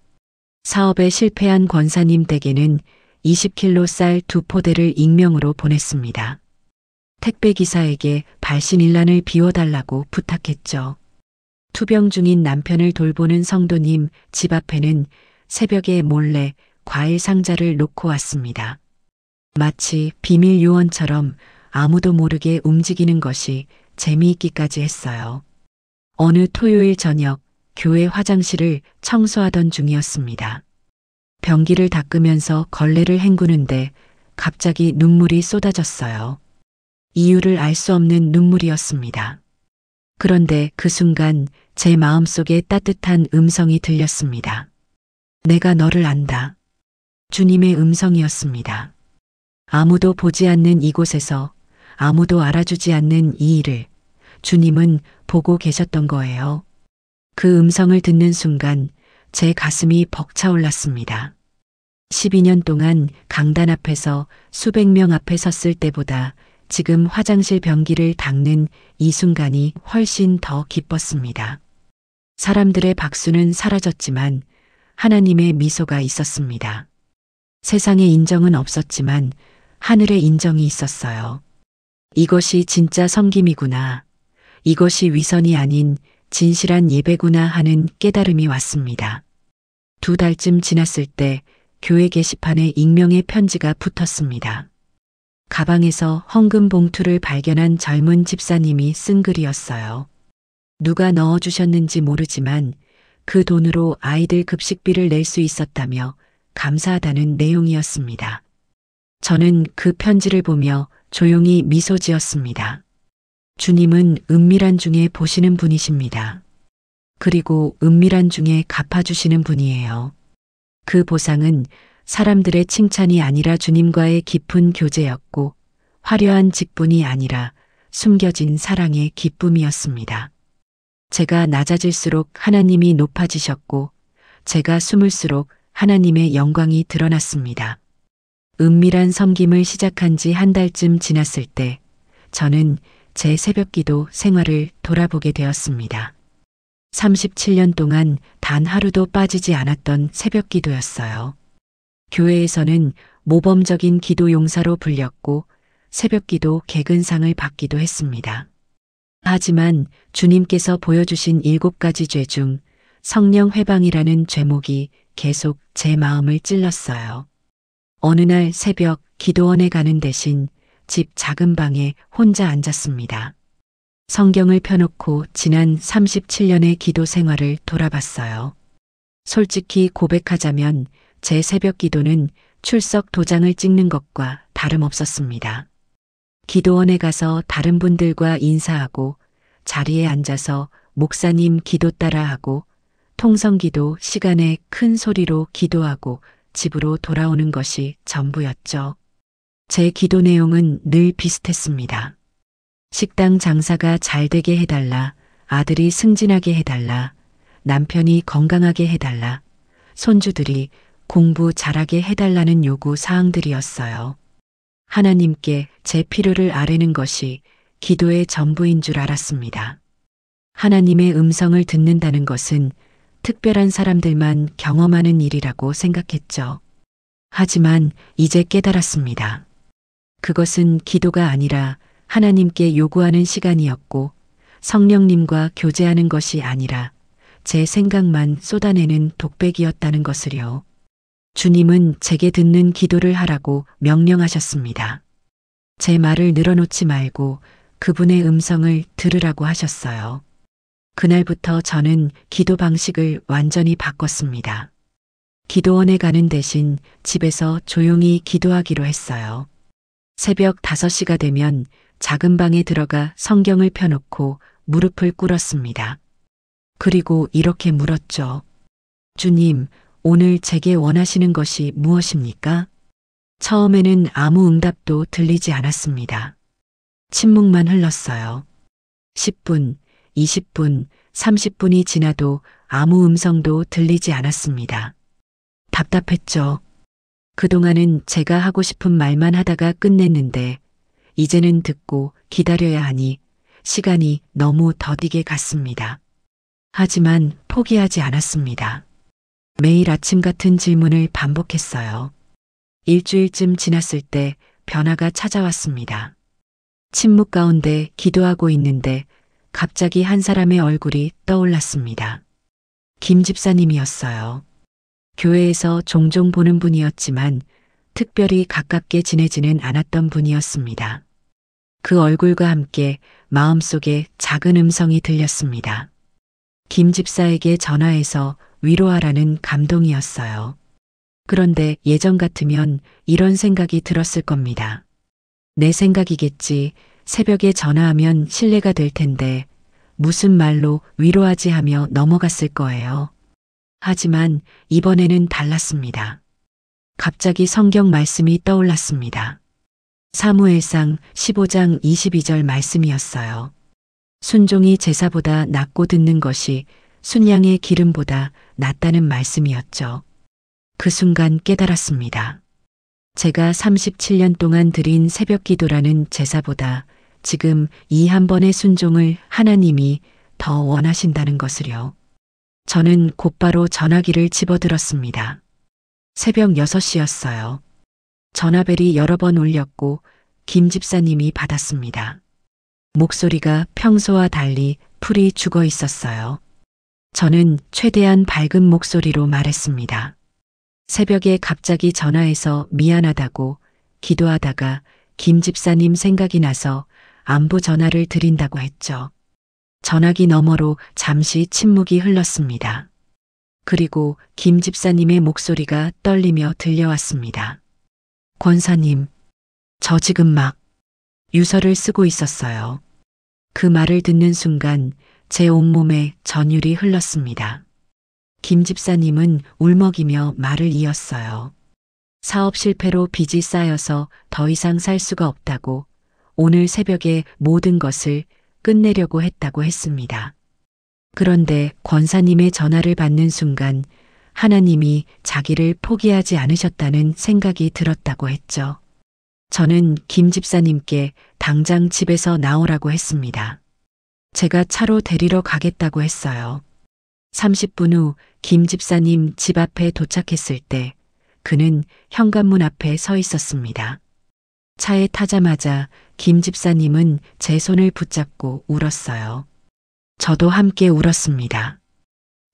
사업에 실패한 권사님 댁에는 20kg 쌀 2포대를 익명으로 보냈습니다. 택배기사에게 발신일란을 비워달라고 부탁했죠. 투병 중인 남편을 돌보는 성도님 집 앞에는 새벽에 몰래 과일 상자를 놓고 왔습니다. 마치 비밀 요원처럼 아무도 모르게 움직이는 것이 재미있기까지 했어요. 어느 토요일 저녁 교회 화장실을 청소하던 중이었습니다. 변기를 닦으면서 걸레를 헹구는데 갑자기 눈물이 쏟아졌어요. 이유를 알 수 없는 눈물이었습니다. 그런데 그 순간 제 마음속에 따뜻한 음성이 들렸습니다. 내가 너를 안다. 주님의 음성이었습니다. 아무도 보지 않는 이곳에서 아무도 알아주지 않는 이 일을 주님은 보고 계셨던 거예요. 그 음성을 듣는 순간 제 가슴이 벅차올랐습니다. 12년 동안 강단 앞에서 수백 명 앞에 섰을 때보다 지금 화장실 변기를 닦는 이 순간이 훨씬 더 기뻤습니다. 사람들의 박수는 사라졌지만 하나님의 미소가 있었습니다. 세상의 인정은 없었지만 하늘의 인정이 있었어요. 이것이 진짜 섬김이구나. 이것이 위선이 아닌 진실한 예배구나 하는 깨달음이 왔습니다. 2달쯤 지났을 때 교회 게시판에 익명의 편지가 붙었습니다. 가방에서 헌금 봉투를 발견한 젊은 집사님이 쓴 글이었어요. 누가 넣어주셨는지 모르지만 그 돈으로 아이들 급식비를 낼 수 있었다며 감사하다는 내용이었습니다. 저는 그 편지를 보며 조용히 미소 지었습니다. 주님은 은밀한 중에 보시는 분이십니다. 그리고 은밀한 중에 갚아주시는 분이에요. 그 보상은 사람들의 칭찬이 아니라 주님과의 깊은 교제였고 화려한 직분이 아니라 숨겨진 사랑의 기쁨이었습니다. 제가 낮아질수록 하나님이 높아지셨고 제가 숨을수록 하나님의 영광이 드러났습니다. 은밀한 섬김을 시작한 지 한 달쯤 지났을 때 저는 제 새벽기도 생활을 돌아보게 되었습니다. 37년 동안 단 하루도 빠지지 않았던 새벽기도였어요. 교회에서는 모범적인 기도 용사로 불렸고 새벽기도 개근상을 받기도 했습니다. 하지만 주님께서 보여주신 7가지 죄 중 성령 회방이라는 죄목이 계속 제 마음을 찔렀어요. 어느 날 새벽 기도원에 가는 대신 집 작은 방에 혼자 앉았습니다. 성경을 펴놓고 지난 37년의 기도 생활을 돌아봤어요. 솔직히 고백하자면 제 새벽 기도는 출석 도장을 찍는 것과 다름없었습니다. 기도원에 가서 다른 분들과 인사하고 자리에 앉아서 목사님 기도 따라하고 통성기도 시간에 큰 소리로 기도하고 집으로 돌아오는 것이 전부였죠. 제 기도 내용은 늘 비슷했습니다. 식당 장사가 잘 되게 해달라, 아들이 승진하게 해달라, 남편이 건강하게 해달라, 손주들이 공부 잘하게 해달라는 요구 사항들이었어요. 하나님께 제 필요를 아뢰는 것이 기도의 전부인 줄 알았습니다. 하나님의 음성을 듣는다는 것은 특별한 사람들만 경험하는 일이라고 생각했죠. 하지만 이제 깨달았습니다. 그것은 기도가 아니라 하나님께 요구하는 시간이었고 성령님과 교제하는 것이 아니라 제 생각만 쏟아내는 독백이었다는 것을요. 주님은 제게 듣는 기도를 하라고 명령하셨습니다. 제 말을 늘어놓지 말고 그분의 음성을 들으라고 하셨어요. 그날부터 저는 기도 방식을 완전히 바꿨습니다. 기도원에 가는 대신 집에서 조용히 기도하기로 했어요. 새벽 5시가 되면 작은 방에 들어가 성경을 펴놓고 무릎을 꿇었습니다. 그리고 이렇게 물었죠. 주님, 오늘 제게 원하시는 것이 무엇입니까? 처음에는 아무 응답도 들리지 않았습니다. 침묵만 흘렀어요. 10분, 20분, 30분이 지나도 아무 음성도 들리지 않았습니다. 답답했죠. 그동안은 제가 하고 싶은 말만 하다가 끝냈는데 이제는 듣고 기다려야 하니 시간이 너무 더디게 갔습니다. 하지만 포기하지 않았습니다. 매일 아침 같은 질문을 반복했어요. 일주일쯤 지났을 때 변화가 찾아왔습니다. 침묵 가운데 기도하고 있는데 갑자기 한 사람의 얼굴이 떠올랐습니다. 김 집사님이었어요. 교회에서 종종 보는 분이었지만 특별히 가깝게 지내지는 않았던 분이었습니다. 그 얼굴과 함께 마음속에 작은 음성이 들렸습니다. 김 집사에게 전화해서 위로하라는 감동이었어요. 그런데 예전 같으면 이런 생각이 들었을 겁니다. 내 생각이겠지. 새벽에 전화하면 신뢰가 될 텐데 무슨 말로 위로하지 하며 넘어갔을 거예요. 하지만 이번에는 달랐습니다. 갑자기 성경 말씀이 떠올랐습니다. 사무엘상 15장 22절 말씀이었어요. 순종이 제사보다 낫고 듣는 것이 순양의 기름보다 낫다는 말씀이었죠. 그 순간 깨달았습니다. 제가 37년 동안 드린 새벽 기도라는 제사보다 지금 이 한 번의 순종을 하나님이 더 원하신다는 것을요. 저는 곧바로 전화기를 집어들었습니다. 새벽 6시였어요. 전화벨이 여러 번 울렸고 김 집사님이 받았습니다. 목소리가 평소와 달리 풀이 죽어 있었어요. 저는 최대한 밝은 목소리로 말했습니다. 새벽에 갑자기 전화해서 미안하다고 기도하다가 김 집사님 생각이 나서 안부 전화를 드린다고 했죠. 전화기 너머로 잠시 침묵이 흘렀습니다. 그리고 김 집사님의 목소리가 떨리며 들려왔습니다. 권사님, 저 지금 막 유서를 쓰고 있었어요. 그 말을 듣는 순간 제 온몸에 전율이 흘렀습니다. 김 집사님은 울먹이며 말을 이었어요. 사업 실패로 빚이 쌓여서 더 이상 살 수가 없다고 오늘 새벽에 모든 것을 끝내려고 했다고 했습니다. 그런데 권사님의 전화를 받는 순간 하나님이 자기를 포기하지 않으셨다는 생각이 들었다고 했죠. 저는 김 집사님께 당장 집에서 나오라고 했습니다. 제가 차로 데리러 가겠다고 했어요. 30분 후 김 집사님 집 앞에 도착했을 때 그는 현관문 앞에 서 있었습니다. 차에 타자마자 김 집사님은 제 손을 붙잡고 울었어요. 저도 함께 울었습니다.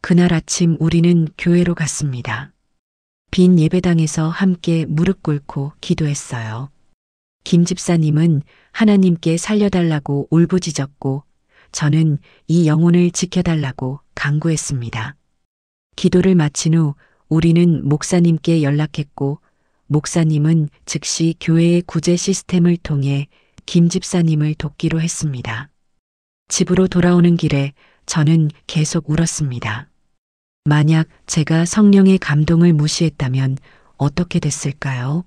그날 아침 우리는 교회로 갔습니다. 빈 예배당에서 함께 무릎 꿇고 기도했어요. 김 집사님은 하나님께 살려달라고 울부짖었고 저는 이 영혼을 지켜달라고 간구했습니다. 기도를 마친 후 우리는 목사님께 연락했고 목사님은 즉시 교회의 구제 시스템을 통해 김 집사님을 돕기로 했습니다. 집으로 돌아오는 길에 저는 계속 울었습니다. 만약 제가 성령의 감동을 무시했다면 어떻게 됐을까요?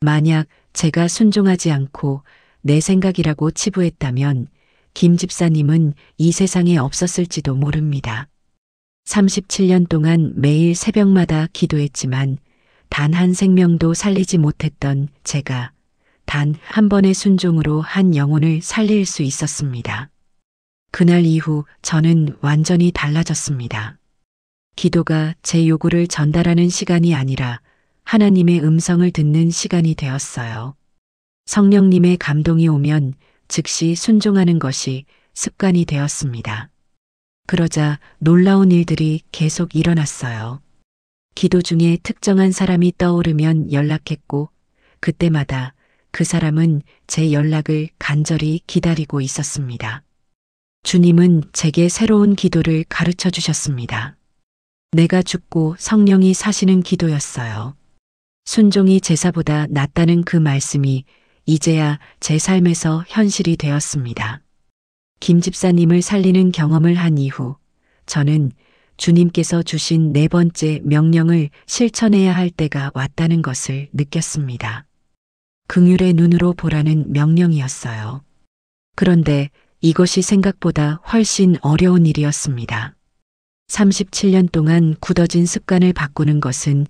만약 제가 순종하지 않고 내 생각이라고 치부했다면 김 집사님은 이 세상에 없었을지도 모릅니다. 37년 동안 매일 새벽마다 기도했지만 단 한 생명도 살리지 못했던 제가 단 한 번의 순종으로 한 영혼을 살릴 수 있었습니다. 그날 이후 저는 완전히 달라졌습니다. 기도가 제 요구를 전달하는 시간이 아니라 하나님의 음성을 듣는 시간이 되었어요. 성령님의 감동이 오면 즉시 순종하는 것이 습관이 되었습니다. 그러자 놀라운 일들이 계속 일어났어요. 기도 중에 특정한 사람이 떠오르면 연락했고 그때마다 그 사람은 제 연락을 간절히 기다리고 있었습니다. 주님은 제게 새로운 기도를 가르쳐 주셨습니다. 내가 죽고 성령이 사시는 기도였어요. 순종이 제사보다 낫다는 그 말씀이 이제야 제 삶에서 현실이 되었습니다. 김 집사님을 살리는 경험을 한 이후 저는 주님께서 주신 네 번째 명령을 실천해야 할 때가 왔다는 것을 느꼈습니다. 긍휼의 눈으로 보라는 명령이었어요. 그런데 이것이 생각보다 훨씬 어려운 일이었습니다. 37년 동안 굳어진 습관을 바꾸는 것은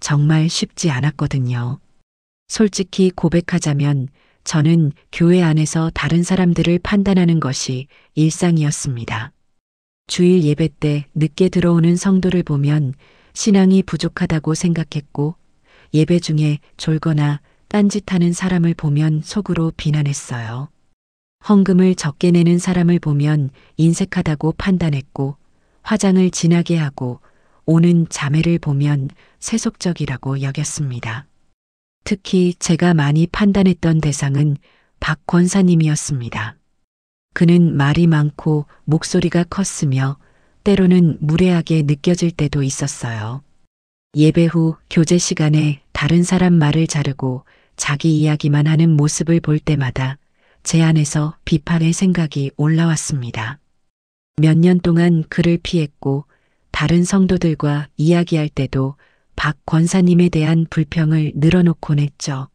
정말 쉽지 않았거든요. 솔직히 고백하자면 저는 교회 안에서 다른 사람들을 판단하는 것이 일상이었습니다. 주일 예배 때 늦게 들어오는 성도를 보면 신앙이 부족하다고 생각했고 예배 중에 졸거나 딴짓하는 사람을 보면 속으로 비난했어요. 헌금을 적게 내는 사람을 보면 인색하다고 판단했고 화장을 진하게 하고 오는 자매를 보면 세속적이라고 여겼습니다. 특히 제가 많이 판단했던 대상은 박 권사님이었습니다. 그는 말이 많고 목소리가 컸으며 때로는 무례하게 느껴질 때도 있었어요. 예배 후 교제 시간에 다른 사람 말을 자르고 자기 이야기만 하는 모습을 볼 때마다 제 안에서 비판의 생각이 올라왔습니다. 몇 년 동안 그를 피했고 다른 성도들과 이야기할 때도 박 권사님에 대한 불평을 늘어놓곤 했죠.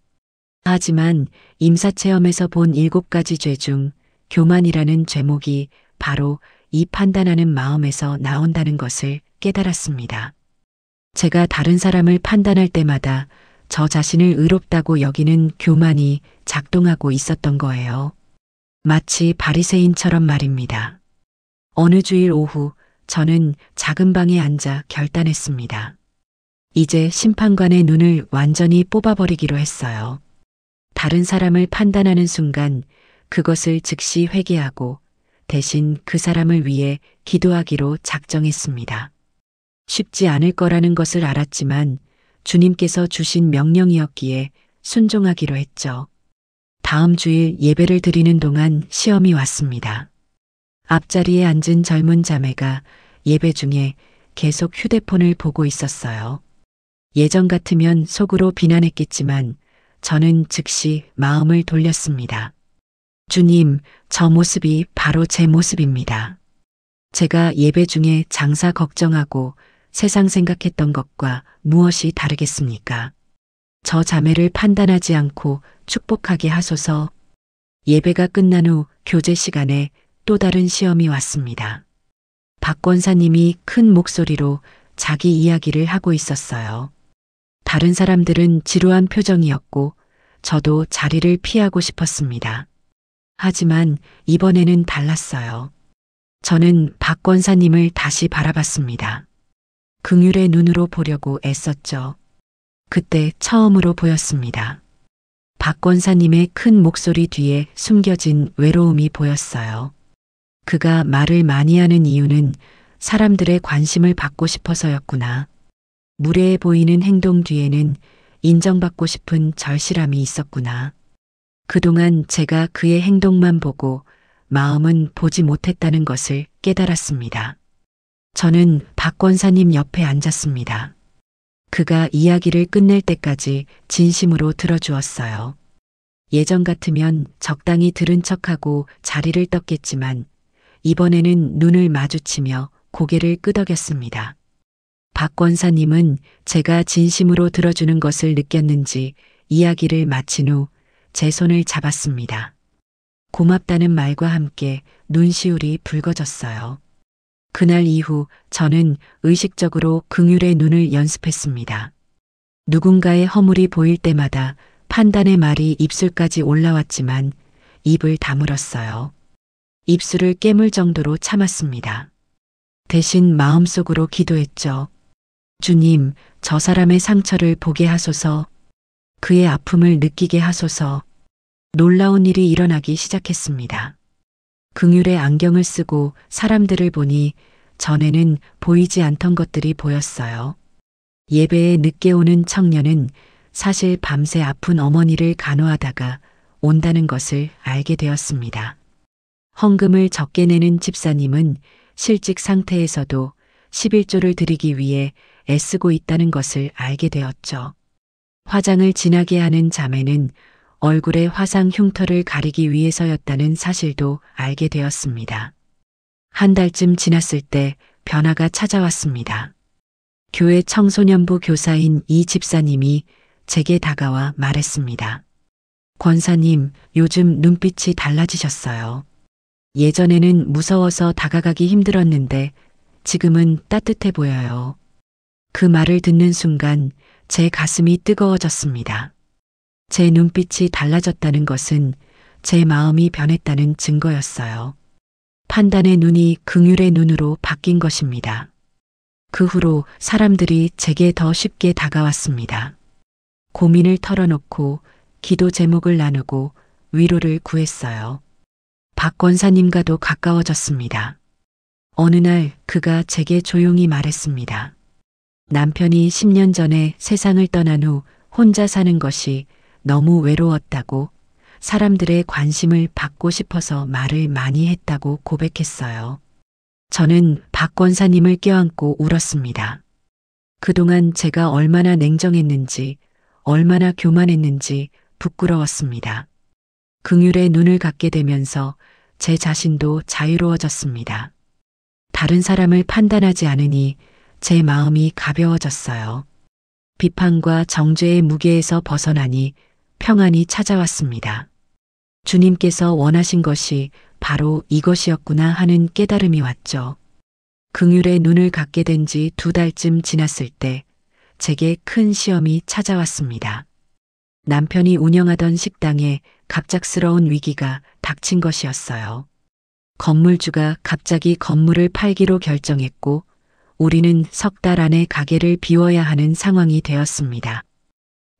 하지만 임사체험에서 본 7가지 죄 중 교만이라는 죄목이 바로 이 판단하는 마음에서 나온다는 것을 깨달았습니다. 제가 다른 사람을 판단할 때마다 저 자신을 의롭다고 여기는 교만이 작동하고 있었던 거예요. 마치 바리새인처럼 말입니다. 어느 주일 오후 저는 작은 방에 앉아 결단했습니다. 이제 심판관의 눈을 완전히 뽑아버리기로 했어요. 다른 사람을 판단하는 순간 그것을 즉시 회개하고 대신 그 사람을 위해 기도하기로 작정했습니다. 쉽지 않을 거라는 것을 알았지만 주님께서 주신 명령이었기에 순종하기로 했죠. 다음 주일 예배를 드리는 동안 시험이 왔습니다. 앞자리에 앉은 젊은 자매가 예배 중에 계속 휴대폰을 보고 있었어요. 예전 같으면 속으로 비난했겠지만 저는 즉시 마음을 돌렸습니다. 주님, 저 모습이 바로 제 모습입니다. 제가 예배 중에 장사 걱정하고 세상 생각했던 것과 무엇이 다르겠습니까? 저 자매를 판단하지 않고 축복하게 하소서. 예배가 끝난 후 교제 시간에 또 다른 시험이 왔습니다. 박 권사님이 큰 목소리로 자기 이야기를 하고 있었어요. 다른 사람들은 지루한 표정이었고 저도 자리를 피하고 싶었습니다. 하지만 이번에는 달랐어요. 저는 박 권사님을 다시 바라봤습니다. 긍휼의 눈으로 보려고 애썼죠. 그때 처음으로 보였습니다. 박 권사님의 큰 목소리 뒤에 숨겨진 외로움이 보였어요. 그가 말을 많이 하는 이유는 사람들의 관심을 받고 싶어서였구나. 무례해 보이는 행동 뒤에는 인정받고 싶은 절실함이 있었구나. 그동안 제가 그의 행동만 보고 마음은 보지 못했다는 것을 깨달았습니다. 저는 박 권사님 옆에 앉았습니다. 그가 이야기를 끝낼 때까지 진심으로 들어주었어요. 예전 같으면 적당히 들은 척하고 자리를 떴겠지만 이번에는 눈을 마주치며 고개를 끄덕였습니다. 박 권사님은 제가 진심으로 들어주는 것을 느꼈는지 이야기를 마친 후 제 손을 잡았습니다. 고맙다는 말과 함께 눈시울이 붉어졌어요. 그날 이후 저는 의식적으로 긍휼의 눈을 연습했습니다. 누군가의 허물이 보일 때마다 판단의 말이 입술까지 올라왔지만 입을 다물었어요. 입술을 깨물 정도로 참았습니다. 대신 마음속으로 기도했죠. 주님, 저 사람의 상처를 보게 하소서. 그의 아픔을 느끼게 하소서. 놀라운 일이 일어나기 시작했습니다. 긍휼의 안경을 쓰고 사람들을 보니 전에는 보이지 않던 것들이 보였어요. 예배에 늦게 오는 청년은 사실 밤새 아픈 어머니를 간호하다가 온다는 것을 알게 되었습니다. 헌금을 적게 내는 집사님은 실직 상태에서도 11조를 드리기 위해 애쓰고 있다는 것을 알게 되었죠. 화장을 진하게 하는 자매는 얼굴의 화상 흉터를 가리기 위해서였다는 사실도 알게 되었습니다. 한 달쯤 지났을 때 변화가 찾아왔습니다. 교회 청소년부 교사인 이 집사님이 제게 다가와 말했습니다. 권사님, 요즘 눈빛이 달라지셨어요. 예전에는 무서워서 다가가기 힘들었는데 지금은 따뜻해 보여요. 그 말을 듣는 순간 제 가슴이 뜨거워졌습니다. 제 눈빛이 달라졌다는 것은 제 마음이 변했다는 증거였어요. 판단의 눈이 긍휼의 눈으로 바뀐 것입니다. 그 후로 사람들이 제게 더 쉽게 다가왔습니다. 고민을 털어놓고 기도 제목을 나누고 위로를 구했어요. 박 권사님과도 가까워졌습니다. 어느 날 그가 제게 조용히 말했습니다. 남편이 10년 전에 세상을 떠난 후 혼자 사는 것이 너무 외로웠다고, 사람들의 관심을 받고 싶어서 말을 많이 했다고 고백했어요. 저는 박 권사님을 껴안고 울었습니다. 그동안 제가 얼마나 냉정했는지, 얼마나 교만했는지 부끄러웠습니다. 긍휼의 눈을 갖게 되면서 제 자신도 자유로워졌습니다. 다른 사람을 판단하지 않으니 제 마음이 가벼워졌어요. 비판과 정죄의 무게에서 벗어나니 평안이 찾아왔습니다. 주님께서 원하신 것이 바로 이것이었구나 하는 깨달음이 왔죠. 긍휼의 눈을 갖게 된 지 2달쯤 지났을 때 제게 큰 시험이 찾아왔습니다. 남편이 운영하던 식당에 갑작스러운 위기가 닥친 것이었어요. 건물주가 갑자기 건물을 팔기로 결정했고 우리는 3달 안에 가게를 비워야 하는 상황이 되었습니다.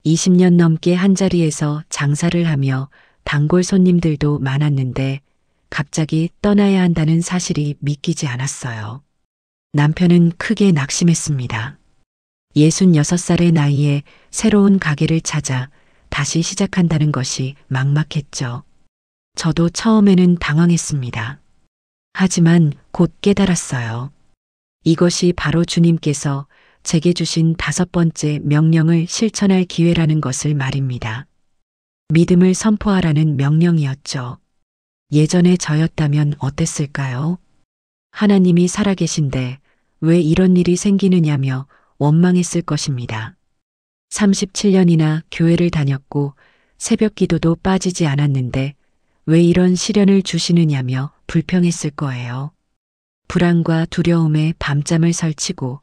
20년 넘게 한자리에서 장사를 하며 단골 손님들도 많았는데 갑자기 떠나야 한다는 사실이 믿기지 않았어요. 남편은 크게 낙심했습니다. 66살의 나이에 새로운 가게를 찾아 다시 시작한다는 것이 막막했죠. 저도 처음에는 당황했습니다. 하지만 곧 깨달았어요. 이것이 바로 주님께서 제게 주신 5번째 명령을 실천할 기회라는 것을 말입니다. 믿음을 선포하라는 명령이었죠. 예전에 저였다면 어땠을까요? 하나님이 살아계신데 왜 이런 일이 생기느냐며 원망했을 것입니다. 37년이나 교회를 다녔고 새벽 기도도 빠지지 않았는데 왜 이런 시련을 주시느냐며 불평했을 거예요. 불안과 두려움에 밤잠을 설치고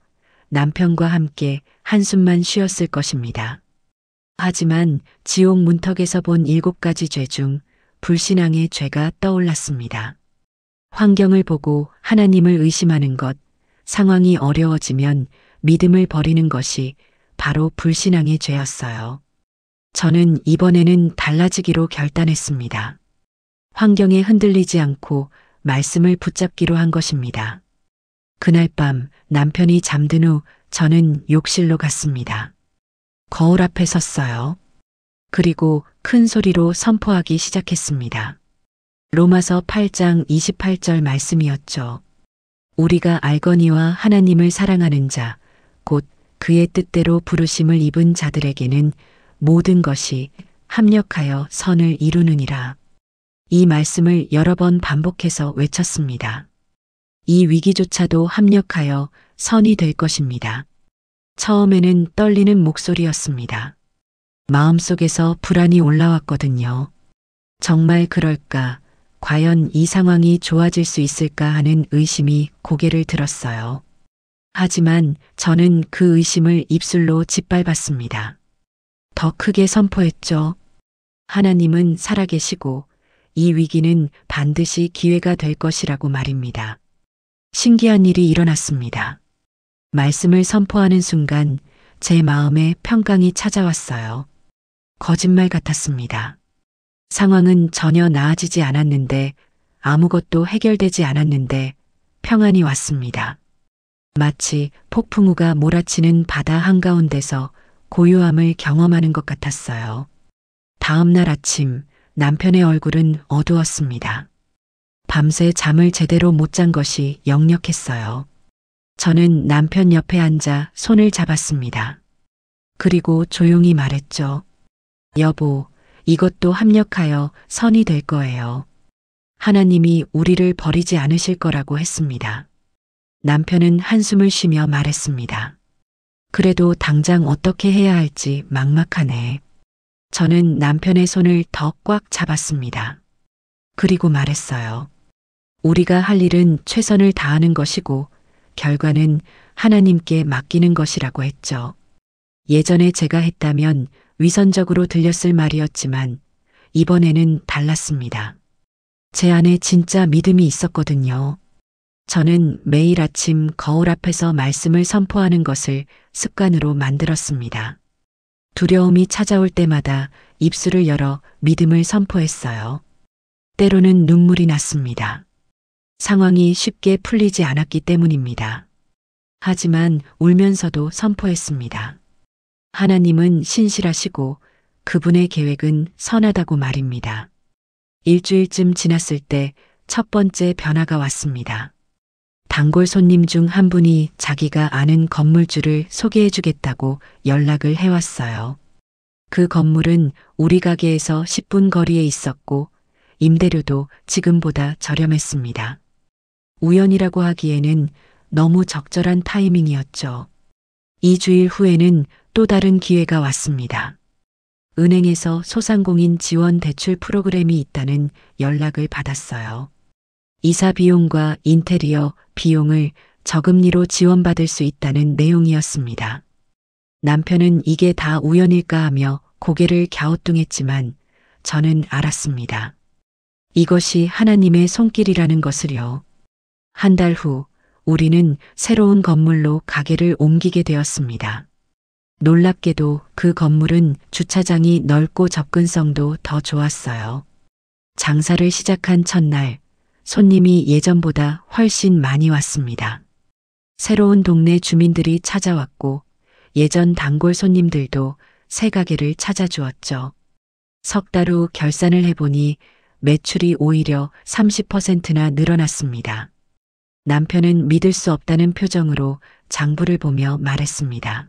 남편과 함께 한숨만 쉬었을 것입니다. 하지만 지옥 문턱에서 본 7가지 죄 중 불신앙의 죄가 떠올랐습니다. 환경을 보고 하나님을 의심하는 것, 상황이 어려워지면 믿음을 버리는 것이 바로 불신앙의 죄였어요. 저는 이번에는 달라지기로 결단했습니다. 환경에 흔들리지 않고 말씀을 붙잡기로 한 것입니다. 그날 밤 남편이 잠든 후 저는 욕실로 갔습니다. 거울 앞에 섰어요. 그리고 큰 소리로 선포하기 시작했습니다. 로마서 8장 28절 말씀이었죠. 우리가 알거니와 하나님을 사랑하는 자, 곧 그의 뜻대로 부르심을 입은 자들에게는 모든 것이 합력하여 선을 이루느니라. 이 말씀을 여러 번 반복해서 외쳤습니다. 이 위기조차도 합력하여 선이 될 것입니다. 처음에는 떨리는 목소리였습니다. 마음속에서 불안이 올라왔거든요. 정말 그럴까? 과연 이 상황이 좋아질 수 있을까 하는 의심이 고개를 들었어요. 하지만 저는 그 의심을 입술로 짓밟았습니다. 더 크게 선포했죠. 하나님은 살아계시고 이 위기는 반드시 기회가 될 것이라고 말입니다. 신기한 일이 일어났습니다. 말씀을 선포하는 순간 제 마음에 평강이 찾아왔어요. 거짓말 같았습니다. 상황은 전혀 나아지지 않았는데 아무것도 해결되지 않았는데 평안이 왔습니다. 마치 폭풍우가 몰아치는 바다 한가운데서 고요함을 경험하는 것 같았어요. 다음 날 아침 남편의 얼굴은 어두웠습니다. 밤새 잠을 제대로 못 잔 것이 역력했어요. 저는 남편 옆에 앉아 손을 잡았습니다. 그리고 조용히 말했죠. 여보, 이것도 합력하여 선이 될 거예요. 하나님이 우리를 버리지 않으실 거라고 했습니다. 남편은 한숨을 쉬며 말했습니다. 그래도 당장 어떻게 해야 할지 막막하네. 저는 남편의 손을 더 꽉 잡았습니다. 그리고 말했어요. 우리가 할 일은 최선을 다하는 것이고 결과는 하나님께 맡기는 것이라고 했죠. 예전에 제가 했다면 위선적으로 들렸을 말이었지만 이번에는 달랐습니다. 제 안에 진짜 믿음이 있었거든요. 저는 매일 아침 거울 앞에서 말씀을 선포하는 것을 습관으로 만들었습니다. 두려움이 찾아올 때마다 입술을 열어 믿음을 선포했어요. 때로는 눈물이 났습니다. 상황이 쉽게 풀리지 않았기 때문입니다. 하지만 울면서도 선포했습니다. 하나님은 신실하시고 그분의 계획은 선하다고 말입니다. 일주일쯤 지났을 때 첫 번째 변화가 왔습니다. 단골 손님 중 한 분이 자기가 아는 건물주를 소개해 주겠다고 연락을 해왔어요. 그 건물은 우리 가게에서 10분 거리에 있었고 임대료도 지금보다 저렴했습니다. 우연이라고 하기에는 너무 적절한 타이밍이었죠. 2주일 후에는 또 다른 기회가 왔습니다. 은행에서 소상공인 지원 대출 프로그램이 있다는 연락을 받았어요. 이사 비용과 인테리어 비용을 저금리로 지원받을 수 있다는 내용이었습니다. 남편은 이게 다 우연일까 하며 고개를 갸우뚱했지만 저는 알았습니다. 이것이 하나님의 손길이라는 것을요. 한 달 후 우리는 새로운 건물로 가게를 옮기게 되었습니다. 놀랍게도 그 건물은 주차장이 넓고 접근성도 더 좋았어요. 장사를 시작한 첫날 손님이 예전보다 훨씬 많이 왔습니다. 새로운 동네 주민들이 찾아왔고 예전 단골 손님들도 새 가게를 찾아주었죠. 석 달 후 결산을 해보니 매출이 오히려 30%나 늘어났습니다. 남편은 믿을 수 없다는 표정으로 장부를 보며 말했습니다.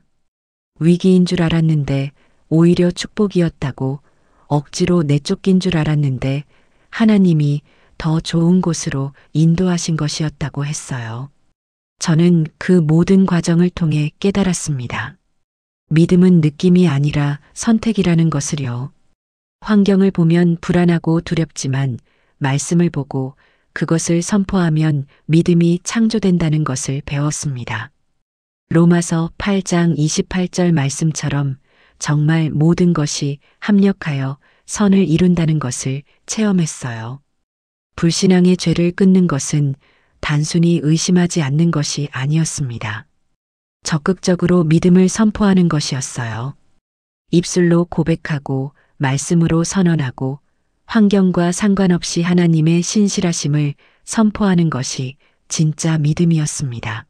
위기인 줄 알았는데 오히려 축복이었다고, 억지로 내쫓긴 줄 알았는데 하나님이 더 좋은 곳으로 인도하신 것이었다고 했어요. 저는 그 모든 과정을 통해 깨달았습니다. 믿음은 느낌이 아니라 선택이라는 것을요. 환경을 보면 불안하고 두렵지만 말씀을 보고 그것을 선포하면 믿음이 창조된다는 것을 배웠습니다. 로마서 8장 28절 말씀처럼 정말 모든 것이 합력하여 선을 이룬다는 것을 체험했어요. 불신앙의 죄를 끊는 것은 단순히 의심하지 않는 것이 아니었습니다. 적극적으로 믿음을 선포하는 것이었어요. 입술로 고백하고 말씀으로 선언하고 환경과 상관없이 하나님의 신실하심을 선포하는 것이 진짜 믿음이었습니다.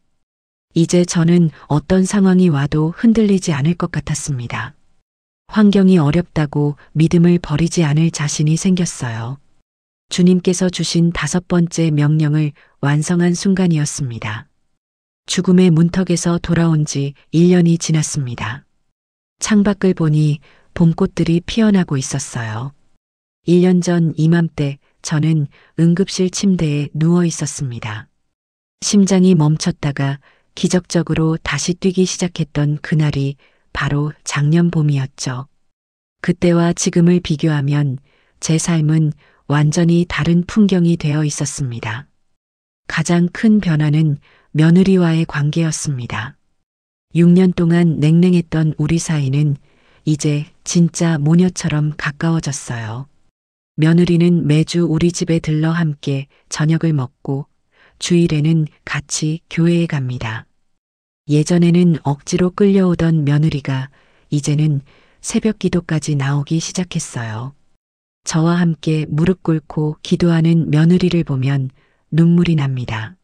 이제 저는 어떤 상황이 와도 흔들리지 않을 것 같았습니다. 환경이 어렵다고 믿음을 버리지 않을 자신이 생겼어요. 주님께서 주신 5번째 명령을 완성한 순간이었습니다. 죽음의 문턱에서 돌아온 지 1년이 지났습니다. 창밖을 보니 봄꽃들이 피어나고 있었어요. 1년 전 이맘때 저는 응급실 침대에 누워 있었습니다. 심장이 멈췄다가 기적적으로 다시 뛰기 시작했던 그날이 바로 작년 봄이었죠. 그때와 지금을 비교하면 제 삶은 완전히 다른 풍경이 되어 있었습니다. 가장 큰 변화는 며느리와의 관계였습니다. 6년 동안 냉랭했던 우리 사이는 이제 진짜 모녀처럼 가까워졌어요. 며느리는 매주 우리 집에 들러 함께 저녁을 먹고 주일에는 같이 교회에 갑니다. 예전에는 억지로 끌려오던 며느리가 이제는 새벽 기도까지 나오기 시작했어요. 저와 함께 무릎 꿇고 기도하는 며느리를 보면 눈물이 납니다.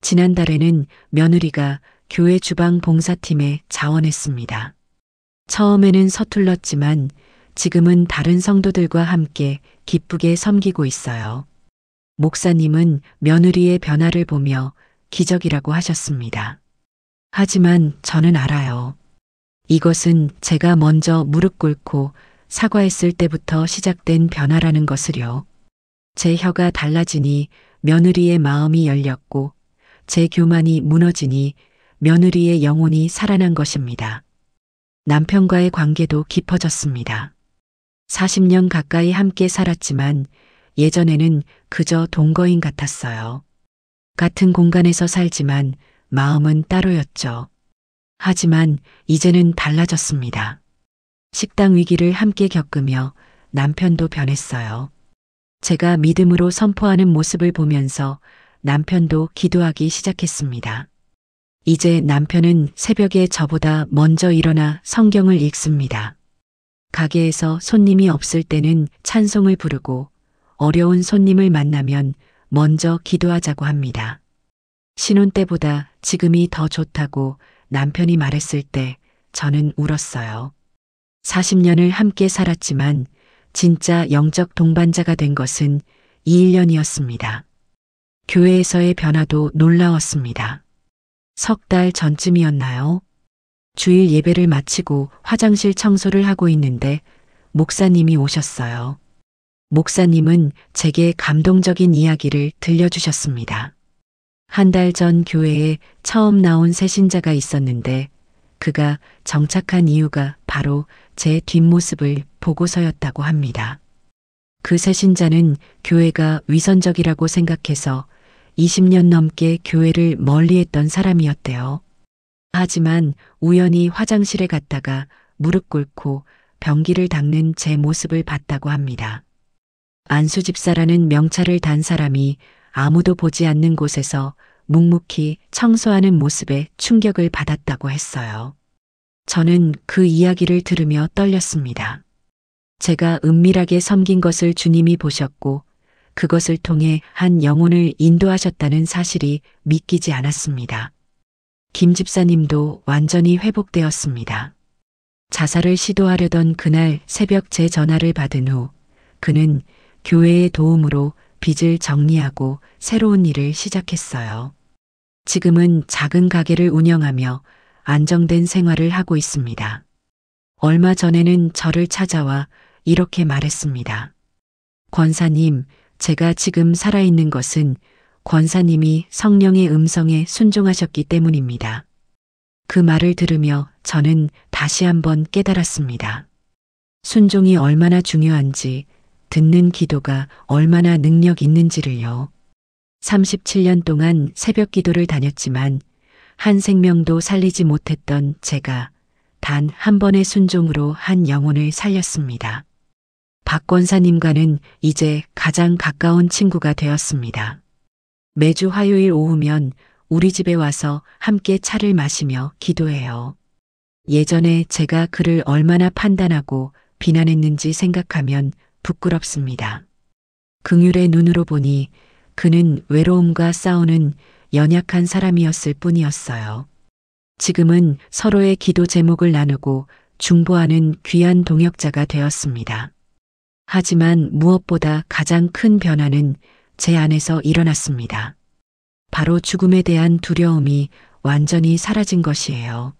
지난달에는 며느리가 교회 주방 봉사팀에 자원했습니다. 처음에는 서툴렀지만 지금은 다른 성도들과 함께 기쁘게 섬기고 있어요. 목사님은 며느리의 변화를 보며 기적이라고 하셨습니다. 하지만 저는 알아요. 이것은 제가 먼저 무릎 꿇고 사과했을 때부터 시작된 변화라는 것을요. 제 혀가 달라지니 며느리의 마음이 열렸고 제 교만이 무너지니 며느리의 영혼이 살아난 것입니다. 남편과의 관계도 깊어졌습니다. 40년 가까이 함께 살았지만 예전에는 그저 동거인 같았어요. 같은 공간에서 살지만 마음은 따로였죠. 하지만 이제는 달라졌습니다. 식당 위기를 함께 겪으며 남편도 변했어요. 제가 믿음으로 선포하는 모습을 보면서 남편도 기도하기 시작했습니다. 이제 남편은 새벽에 저보다 먼저 일어나 성경을 읽습니다. 가게에서 손님이 없을 때는 찬송을 부르고 어려운 손님을 만나면 먼저 기도하자고 합니다. 신혼 때보다 지금이 더 좋다고 남편이 말했을 때 저는 울었어요. 40년을 함께 살았지만 진짜 영적 동반자가 된 것은 이 1년이었습니다. 교회에서의 변화도 놀라웠습니다. 석 달 전쯤이었나요? 주일 예배를 마치고 화장실 청소를 하고 있는데 목사님이 오셨어요. 목사님은 제게 감동적인 이야기를 들려주셨습니다. 한 달 전 교회에 처음 나온 새 신자가 있었는데 그가 정착한 이유가 바로 제 뒷모습을 보고서였다고 합니다. 그 새신자는 교회가 위선적이라고 생각해서 20년 넘게 교회를 멀리했던 사람이었대요. 하지만 우연히 화장실에 갔다가 무릎 꿇고 변기를 닦는 제 모습을 봤다고 합니다. 안수 집사라는 명찰을 단 사람이 아무도 보지 않는 곳에서 묵묵히 청소하는 모습에 충격을 받았다고 했어요. 저는 그 이야기를 들으며 떨렸습니다. 제가 은밀하게 섬긴 것을 주님이 보셨고 그것을 통해 한 영혼을 인도하셨다는 사실이 믿기지 않았습니다. 김 집사님도 완전히 회복되었습니다. 자살을 시도하려던 그날 새벽 제 전화를 받은 후 그는 교회의 도움으로 빚을 정리하고 새로운 일을 시작했어요. 지금은 작은 가게를 운영하며 안정된 생활을 하고 있습니다. 얼마 전에는 저를 찾아와 이렇게 말했습니다. 권사님, 제가 지금 살아있는 것은 권사님이 성령의 음성에 순종하셨기 때문입니다. 그 말을 들으며 저는 다시 한번 깨달았습니다. 순종이 얼마나 중요한지, 듣는 기도가 얼마나 능력 있는지를요. 37년 동안 새벽 기도를 다녔지만 한 생명도 살리지 못했던 제가 단 한 번의 순종으로 한 영혼을 살렸습니다. 박 권사님과는 이제 가장 가까운 친구가 되었습니다. 매주 화요일 오후면 우리 집에 와서 함께 차를 마시며 기도해요. 예전에 제가 그를 얼마나 판단하고 비난했는지 생각하면 부끄럽습니다. 긍휼의 눈으로 보니 그는 외로움과 싸우는 연약한 사람이었을 뿐이었어요. 지금은 서로의 기도 제목을 나누고 중보하는 귀한 동역자가 되었습니다. 하지만 무엇보다 가장 큰 변화는 제 안에서 일어났습니다. 바로 죽음에 대한 두려움이 완전히 사라진 것이에요.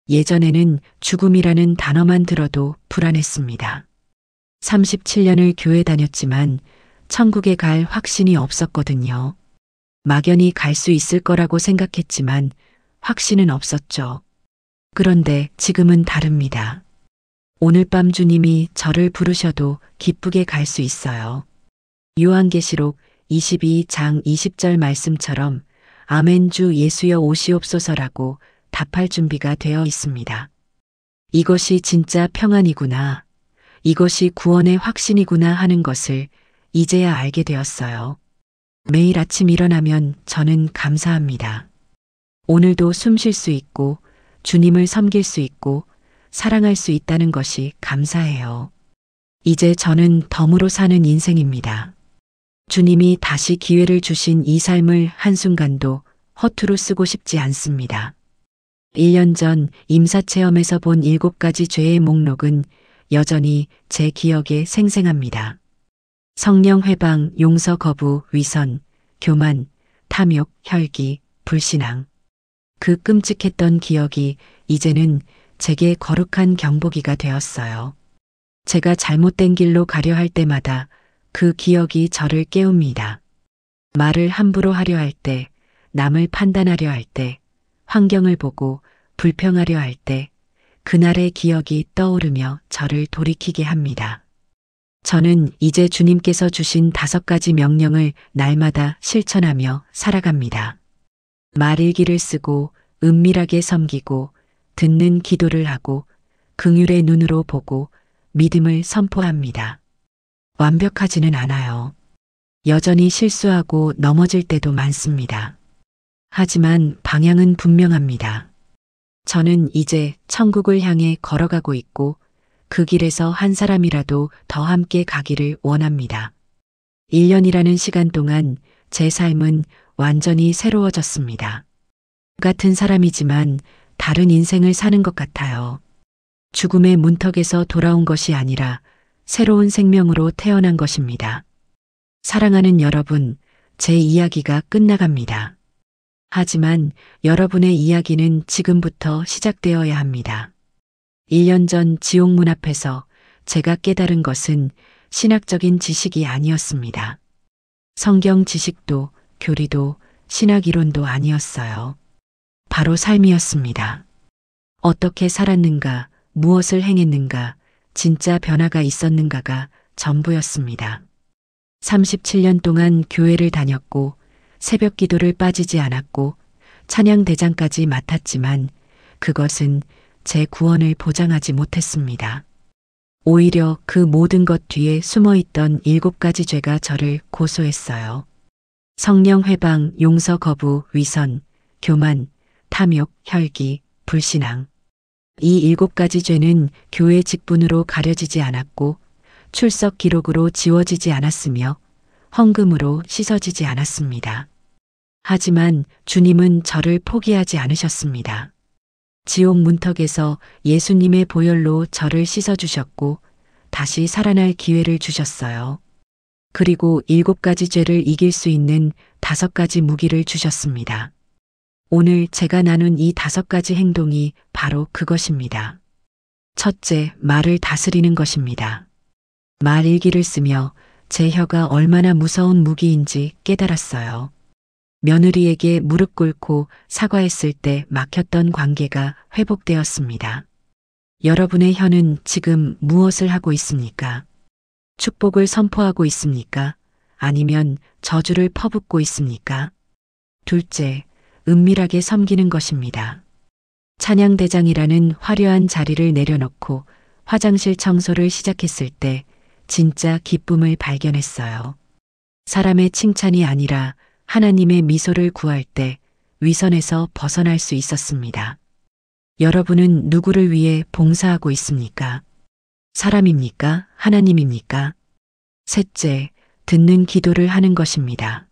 예전에는 죽음이라는 단어만 들어도 불안했습니다. 37년을 교회 다녔지만 천국에 갈 확신이 없었거든요. 막연히 갈 수 있을 거라고 생각했지만 확신은 없었죠. 그런데 지금은 다릅니다. 오늘 밤 주님이 저를 부르셔도 기쁘게 갈 수 있어요. 요한계시록 22장 20절 말씀처럼 아멘 주 예수여 오시옵소서라고 답할 준비가 되어 있습니다. 이것이 진짜 평안이구나. 이것이 구원의 확신이구나 하는 것을 이제야 알게 되었어요. 매일 아침 일어나면 저는 감사합니다. 오늘도 숨 쉴 수 있고 주님을 섬길 수 있고 사랑할 수 있다는 것이 감사해요. 이제 저는 덤으로 사는 인생입니다. 주님이 다시 기회를 주신 이 삶을 한순간도 허투루 쓰고 싶지 않습니다. 1년 전 임사체험에서 본 7가지 죄의 목록은 여전히 제 기억에 생생합니다. 성령 회방, 용서 거부, 위선, 교만, 탐욕, 혈기, 불신앙. 그 끔찍했던 기억이 이제는 제게 거룩한 경보기가 되었어요. 제가 잘못된 길로 가려 할 때마다 그 기억이 저를 깨웁니다. 말을 함부로 하려 할 때, 남을 판단하려 할 때, 환경을 보고 불평하려 할 때, 그날의 기억이 떠오르며 저를 돌이키게 합니다. 저는 이제 주님께서 주신 5가지 명령을 날마다 실천하며 살아갑니다. 말일기를 쓰고 은밀하게 섬기고 듣는 기도를 하고 긍휼의 눈으로 보고 믿음을 선포합니다. 완벽하지는 않아요. 여전히 실수하고 넘어질 때도 많습니다. 하지만 방향은 분명합니다. 저는 이제 천국을 향해 걸어가고 있고 그 길에서 한 사람이라도 더 함께 가기를 원합니다. 1년이라는 시간 동안 제 삶은 완전히 새로워졌습니다. 같은 사람이지만 다른 인생을 사는 것 같아요. 죽음의 문턱에서 돌아온 것이 아니라 새로운 생명으로 태어난 것입니다. 사랑하는 여러분, 제 이야기가 끝나갑니다. 하지만 여러분의 이야기는 지금부터 시작되어야 합니다. 1년 전 지옥문 앞에서 제가 깨달은 것은 신학적인 지식이 아니었습니다. 성경 지식도 교리도 신학 이론도 아니었어요. 바로 삶이었습니다. 어떻게 살았는가, 무엇을 행했는가, 진짜 변화가 있었는가가 전부였습니다. 37년 동안 교회를 다녔고 새벽 기도를 빠지지 않았고 찬양대장까지 맡았지만 그것은 제 구원을 보장하지 못했습니다. 오히려 그 모든 것 뒤에 숨어있던 7가지 죄가 저를 고소했어요. 성령 회방, 용서 거부, 위선, 교만, 탐욕, 혈기, 불신앙. 이 7가지 죄는 교회 직분으로 가려지지 않았고 출석 기록으로 지워지지 않았으며 헌금으로 씻어지지 않았습니다. 하지만 주님은 저를 포기하지 않으셨습니다. 지옥 문턱에서 예수님의 보혈로 저를 씻어주셨고 다시 살아날 기회를 주셨어요. 그리고 7가지 죄를 이길 수 있는 5가지 무기를 주셨습니다. 오늘 제가 나눈 이 5가지 행동이 바로 그것입니다. 첫째, 말을 다스리는 것입니다. 말 일기를 쓰며 제 혀가 얼마나 무서운 무기인지 깨달았어요. 며느리에게 무릎 꿇고 사과했을 때 막혔던 관계가 회복되었습니다. 여러분의 혀는 지금 무엇을 하고 있습니까? 축복을 선포하고 있습니까? 아니면 저주를 퍼붓고 있습니까? 둘째, 은밀하게 섬기는 것입니다. 찬양대장이라는 화려한 자리를 내려놓고 화장실 청소를 시작했을 때 진짜 기쁨을 발견했어요. 사람의 칭찬이 아니라 하나님의 미소를 구할 때 위선에서 벗어날 수 있었습니다. 여러분은 누구를 위해 봉사하고 있습니까? 사람입니까? 하나님입니까? 셋째, 듣는 기도를 하는 것입니다.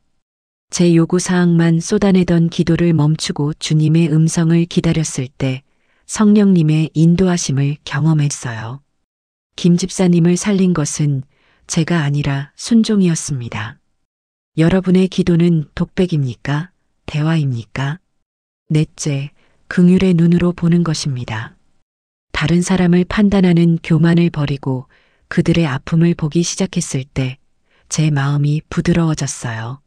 제 요구사항만 쏟아내던 기도를 멈추고 주님의 음성을 기다렸을 때 성령님의 인도하심을 경험했어요. 김 집사님을 살린 것은 제가 아니라 순종이었습니다. 여러분의 기도는 독백입니까? 대화입니까? 넷째, 긍휼의 눈으로 보는 것입니다. 다른 사람을 판단하는 교만을 버리고 그들의 아픔을 보기 시작했을 때 제 마음이 부드러워졌어요.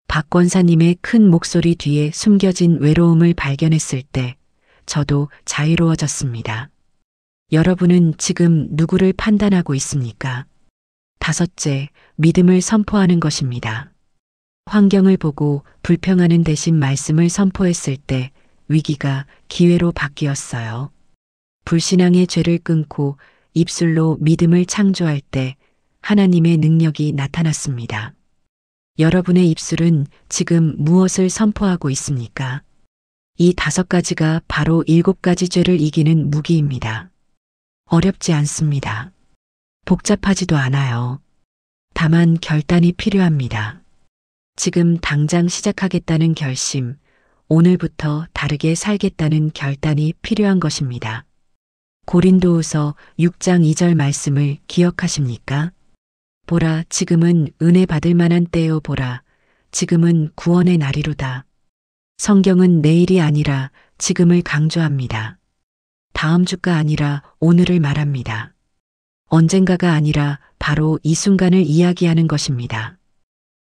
박 권사님의 큰 목소리 뒤에 숨겨진 외로움을 발견했을 때 저도 자유로워졌습니다. 여러분은 지금 누구를 판단하고 있습니까? 다섯째, 믿음을 선포하는 것입니다. 환경을 보고 불평하는 대신 말씀을 선포했을 때 위기가 기회로 바뀌었어요. 불신앙의 죄를 끊고 입술로 믿음을 창조할 때 하나님의 능력이 나타났습니다. 여러분의 입술은 지금 무엇을 선포하고 있습니까? 이 5가지가 바로 7가지 죄를 이기는 무기입니다. 어렵지 않습니다. 복잡하지도 않아요. 다만 결단이 필요합니다. 지금 당장 시작하겠다는 결심, 오늘부터 다르게 살겠다는 결단이 필요한 것입니다. 고린도후서 6장 2절 말씀을 기억하십니까? 보라, 지금은 은혜 받을 만한 때요. 보라, 지금은 구원의 날이로다. 성경은 내일이 아니라 지금을 강조합니다. 다음 주가 아니라 오늘을 말합니다. 언젠가가 아니라 바로 이 순간을 이야기하는 것입니다.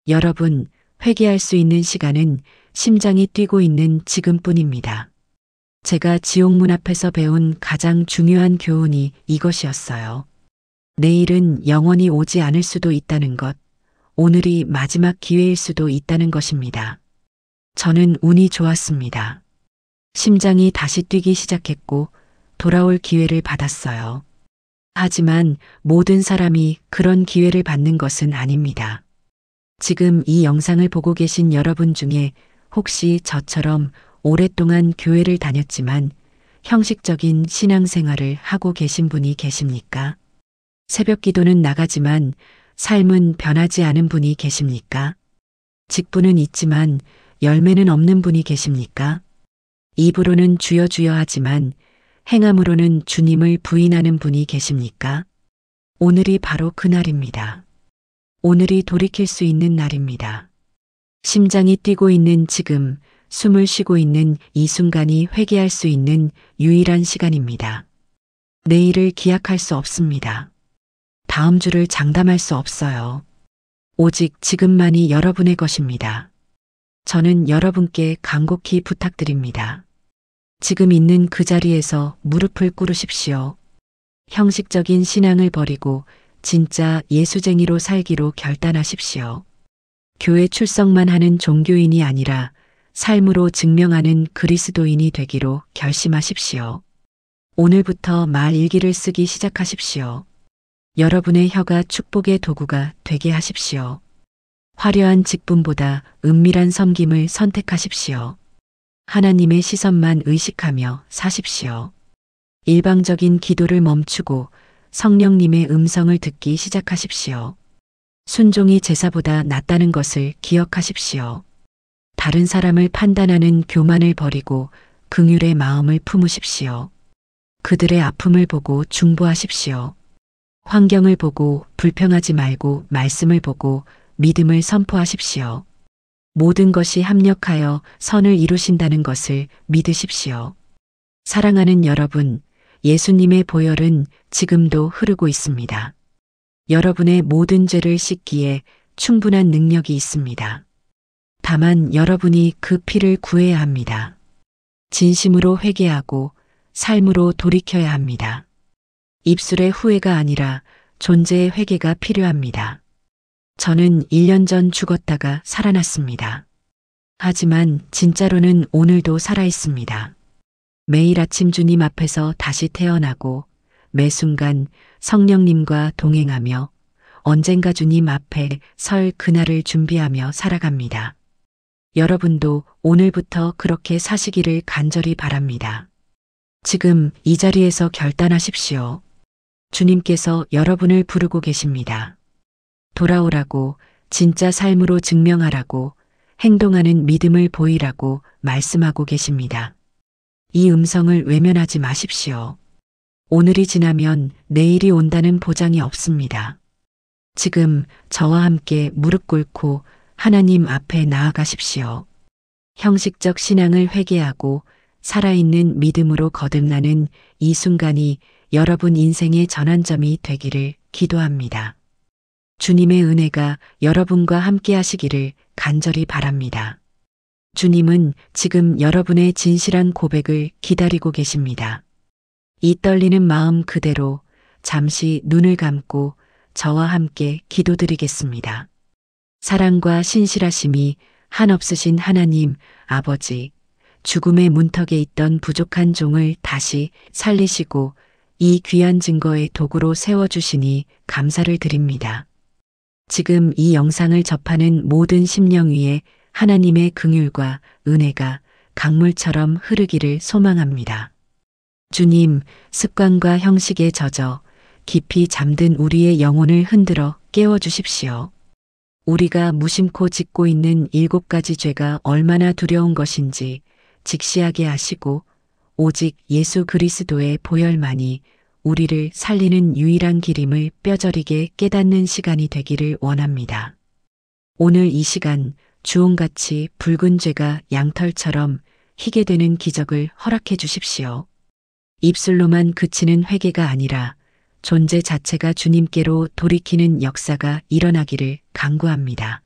여러분, 회개할 수 있는 시간은 심장이 뛰고 있는 지금뿐입니다. 제가 지옥문 앞에서 배운 가장 중요한 교훈이 이것이었어요. 내일은 영원히 오지 않을 수도 있다는 것, 오늘이 마지막 기회일 수도 있다는 것입니다. 저는 운이 좋았습니다. 심장이 다시 뛰기 시작했고 돌아올 기회를 받았어요. 하지만 모든 사람이 그런 기회를 받는 것은 아닙니다. 지금 이 영상을 보고 계신 여러분 중에 혹시 저처럼 오랫동안 교회를 다녔지만 형식적인 신앙생활을 하고 계신 분이 계십니까? 새벽 기도는 나가지만 삶은 변하지 않은 분이 계십니까? 직분은 있지만 열매는 없는 분이 계십니까? 입으로는 주여 주여 하지만 행함으로는 주님을 부인하는 분이 계십니까? 오늘이 바로 그날입니다. 오늘이 돌이킬 수 있는 날입니다. 심장이 뛰고 있는 지금, 숨을 쉬고 있는 이 순간이 회개할 수 있는 유일한 시간입니다. 내일을 기약할 수 없습니다. 다음 주를 장담할 수 없어요. 오직 지금만이 여러분의 것입니다. 저는 여러분께 간곡히 부탁드립니다. 지금 있는 그 자리에서 무릎을 꿇으십시오. 형식적인 신앙을 버리고 진짜 예수쟁이로 살기로 결단하십시오. 교회 출석만 하는 종교인이 아니라 삶으로 증명하는 그리스도인이 되기로 결심하십시오. 오늘부터 말 일기를 쓰기 시작하십시오. 여러분의 혀가 축복의 도구가 되게 하십시오. 화려한 직분보다 은밀한 섬김을 선택하십시오. 하나님의 시선만 의식하며 사십시오. 일방적인 기도를 멈추고 성령님의 음성을 듣기 시작하십시오. 순종이 제사보다 낫다는 것을 기억하십시오. 다른 사람을 판단하는 교만을 버리고 긍휼의 마음을 품으십시오. 그들의 아픔을 보고 중보하십시오. 환경을 보고 불평하지 말고 말씀을 보고 믿음을 선포하십시오. 모든 것이 합력하여 선을 이루신다는 것을 믿으십시오. 사랑하는 여러분, 예수님의 보혈은 지금도 흐르고 있습니다. 여러분의 모든 죄를 씻기에 충분한 능력이 있습니다. 다만 여러분이 그 피를 구해야 합니다. 진심으로 회개하고 삶으로 돌이켜야 합니다. 입술의 후회가 아니라 존재의 회개가 필요합니다. 저는 1년 전 죽었다가 살아났습니다. 하지만 진짜로는 오늘도 살아있습니다. 매일 아침 주님 앞에서 다시 태어나고 매 순간 성령님과 동행하며 언젠가 주님 앞에 설 그날을 준비하며 살아갑니다. 여러분도 오늘부터 그렇게 사시기를 간절히 바랍니다. 지금 이 자리에서 결단하십시오. 주님께서 여러분을 부르고 계십니다. 돌아오라고, 진짜 삶으로 증명하라고, 행동하는 믿음을 보이라고 말씀하고 계십니다. 이 음성을 외면하지 마십시오. 오늘이 지나면 내일이 온다는 보장이 없습니다. 지금 저와 함께 무릎 꿇고 하나님 앞에 나아가십시오. 형식적 신앙을 회개하고 살아있는 믿음으로 거듭나는 이 순간이 여러분 인생의 전환점이 되기를 기도합니다. 주님의 은혜가 여러분과 함께 하시기를 간절히 바랍니다. 주님은 지금 여러분의 진실한 고백을 기다리고 계십니다. 이 떨리는 마음 그대로 잠시 눈을 감고 저와 함께 기도드리겠습니다. 사랑과 신실하심이 한없으신 하나님 아버지, 죽음의 문턱에 있던 부족한 종을 다시 살리시고 이 귀한 증거의 도구로 세워주시니 감사를 드립니다. 지금 이 영상을 접하는 모든 심령 위에 하나님의 긍휼과 은혜가 강물처럼 흐르기를 소망합니다. 주님, 습관과 형식에 젖어 깊이 잠든 우리의 영혼을 흔들어 깨워주십시오. 우리가 무심코 짓고 있는 7가지 죄가 얼마나 두려운 것인지 직시하게 하시고 오직 예수 그리스도의 보혈만이 우리를 살리는 유일한 길임을 뼈저리게 깨닫는 시간이 되기를 원합니다. 오늘 이 시간 주홍같이 붉은 죄가 양털처럼 희게 되는 기적을 허락해 주십시오. 입술로만 그치는 회개가 아니라 존재 자체가 주님께로 돌이키는 역사가 일어나기를 간구합니다.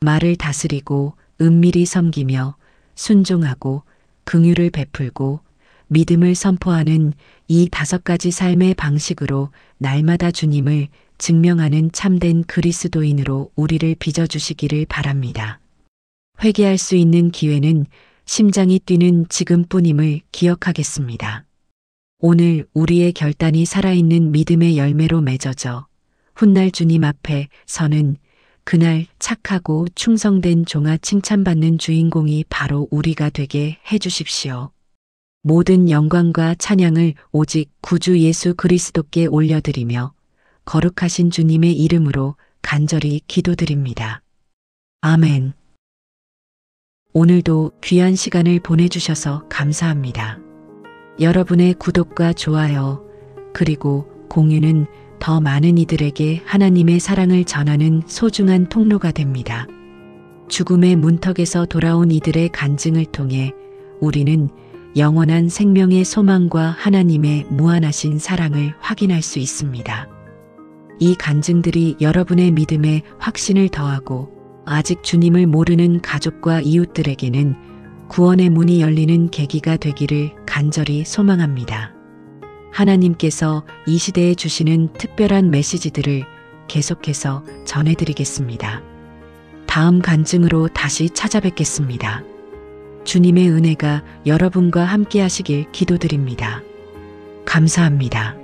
말을 다스리고 은밀히 섬기며 순종하고 긍휼을 베풀고 믿음을 선포하는 이 5가지 삶의 방식으로 날마다 주님을 증명하는 참된 그리스도인으로 우리를 빚어주시기를 바랍니다. 회개할 수 있는 기회는 심장이 뛰는 지금뿐임을 기억하겠습니다. 오늘 우리의 결단이 살아있는 믿음의 열매로 맺어져 훗날 주님 앞에 서는 그날 착하고 충성된 종아 칭찬받는 주인공이 바로 우리가 되게 해주십시오. 모든 영광과 찬양을 오직 구주 예수 그리스도께 올려드리며 거룩하신 주님의 이름으로 간절히 기도드립니다. 아멘. 오늘도 귀한 시간을 보내주셔서 감사합니다. 여러분의 구독과 좋아요 그리고 공유는 더 많은 이들에게 하나님의 사랑을 전하는 소중한 통로가 됩니다. 죽음의 문턱에서 돌아온 이들의 간증을 통해 우리는 영원한 생명의 소망과 하나님의 무한하신 사랑을 확인할 수 있습니다. 이 간증들이 여러분의 믿음에 확신을 더하고 아직 주님을 모르는 가족과 이웃들에게는 구원의 문이 열리는 계기가 되기를 간절히 소망합니다. 하나님께서 이 시대에 주시는 특별한 메시지들을 계속해서 전해드리겠습니다. 다음 간증으로 다시 찾아뵙겠습니다. 주님의 은혜가 여러분과 함께 하시길 기도드립니다. 감사합니다.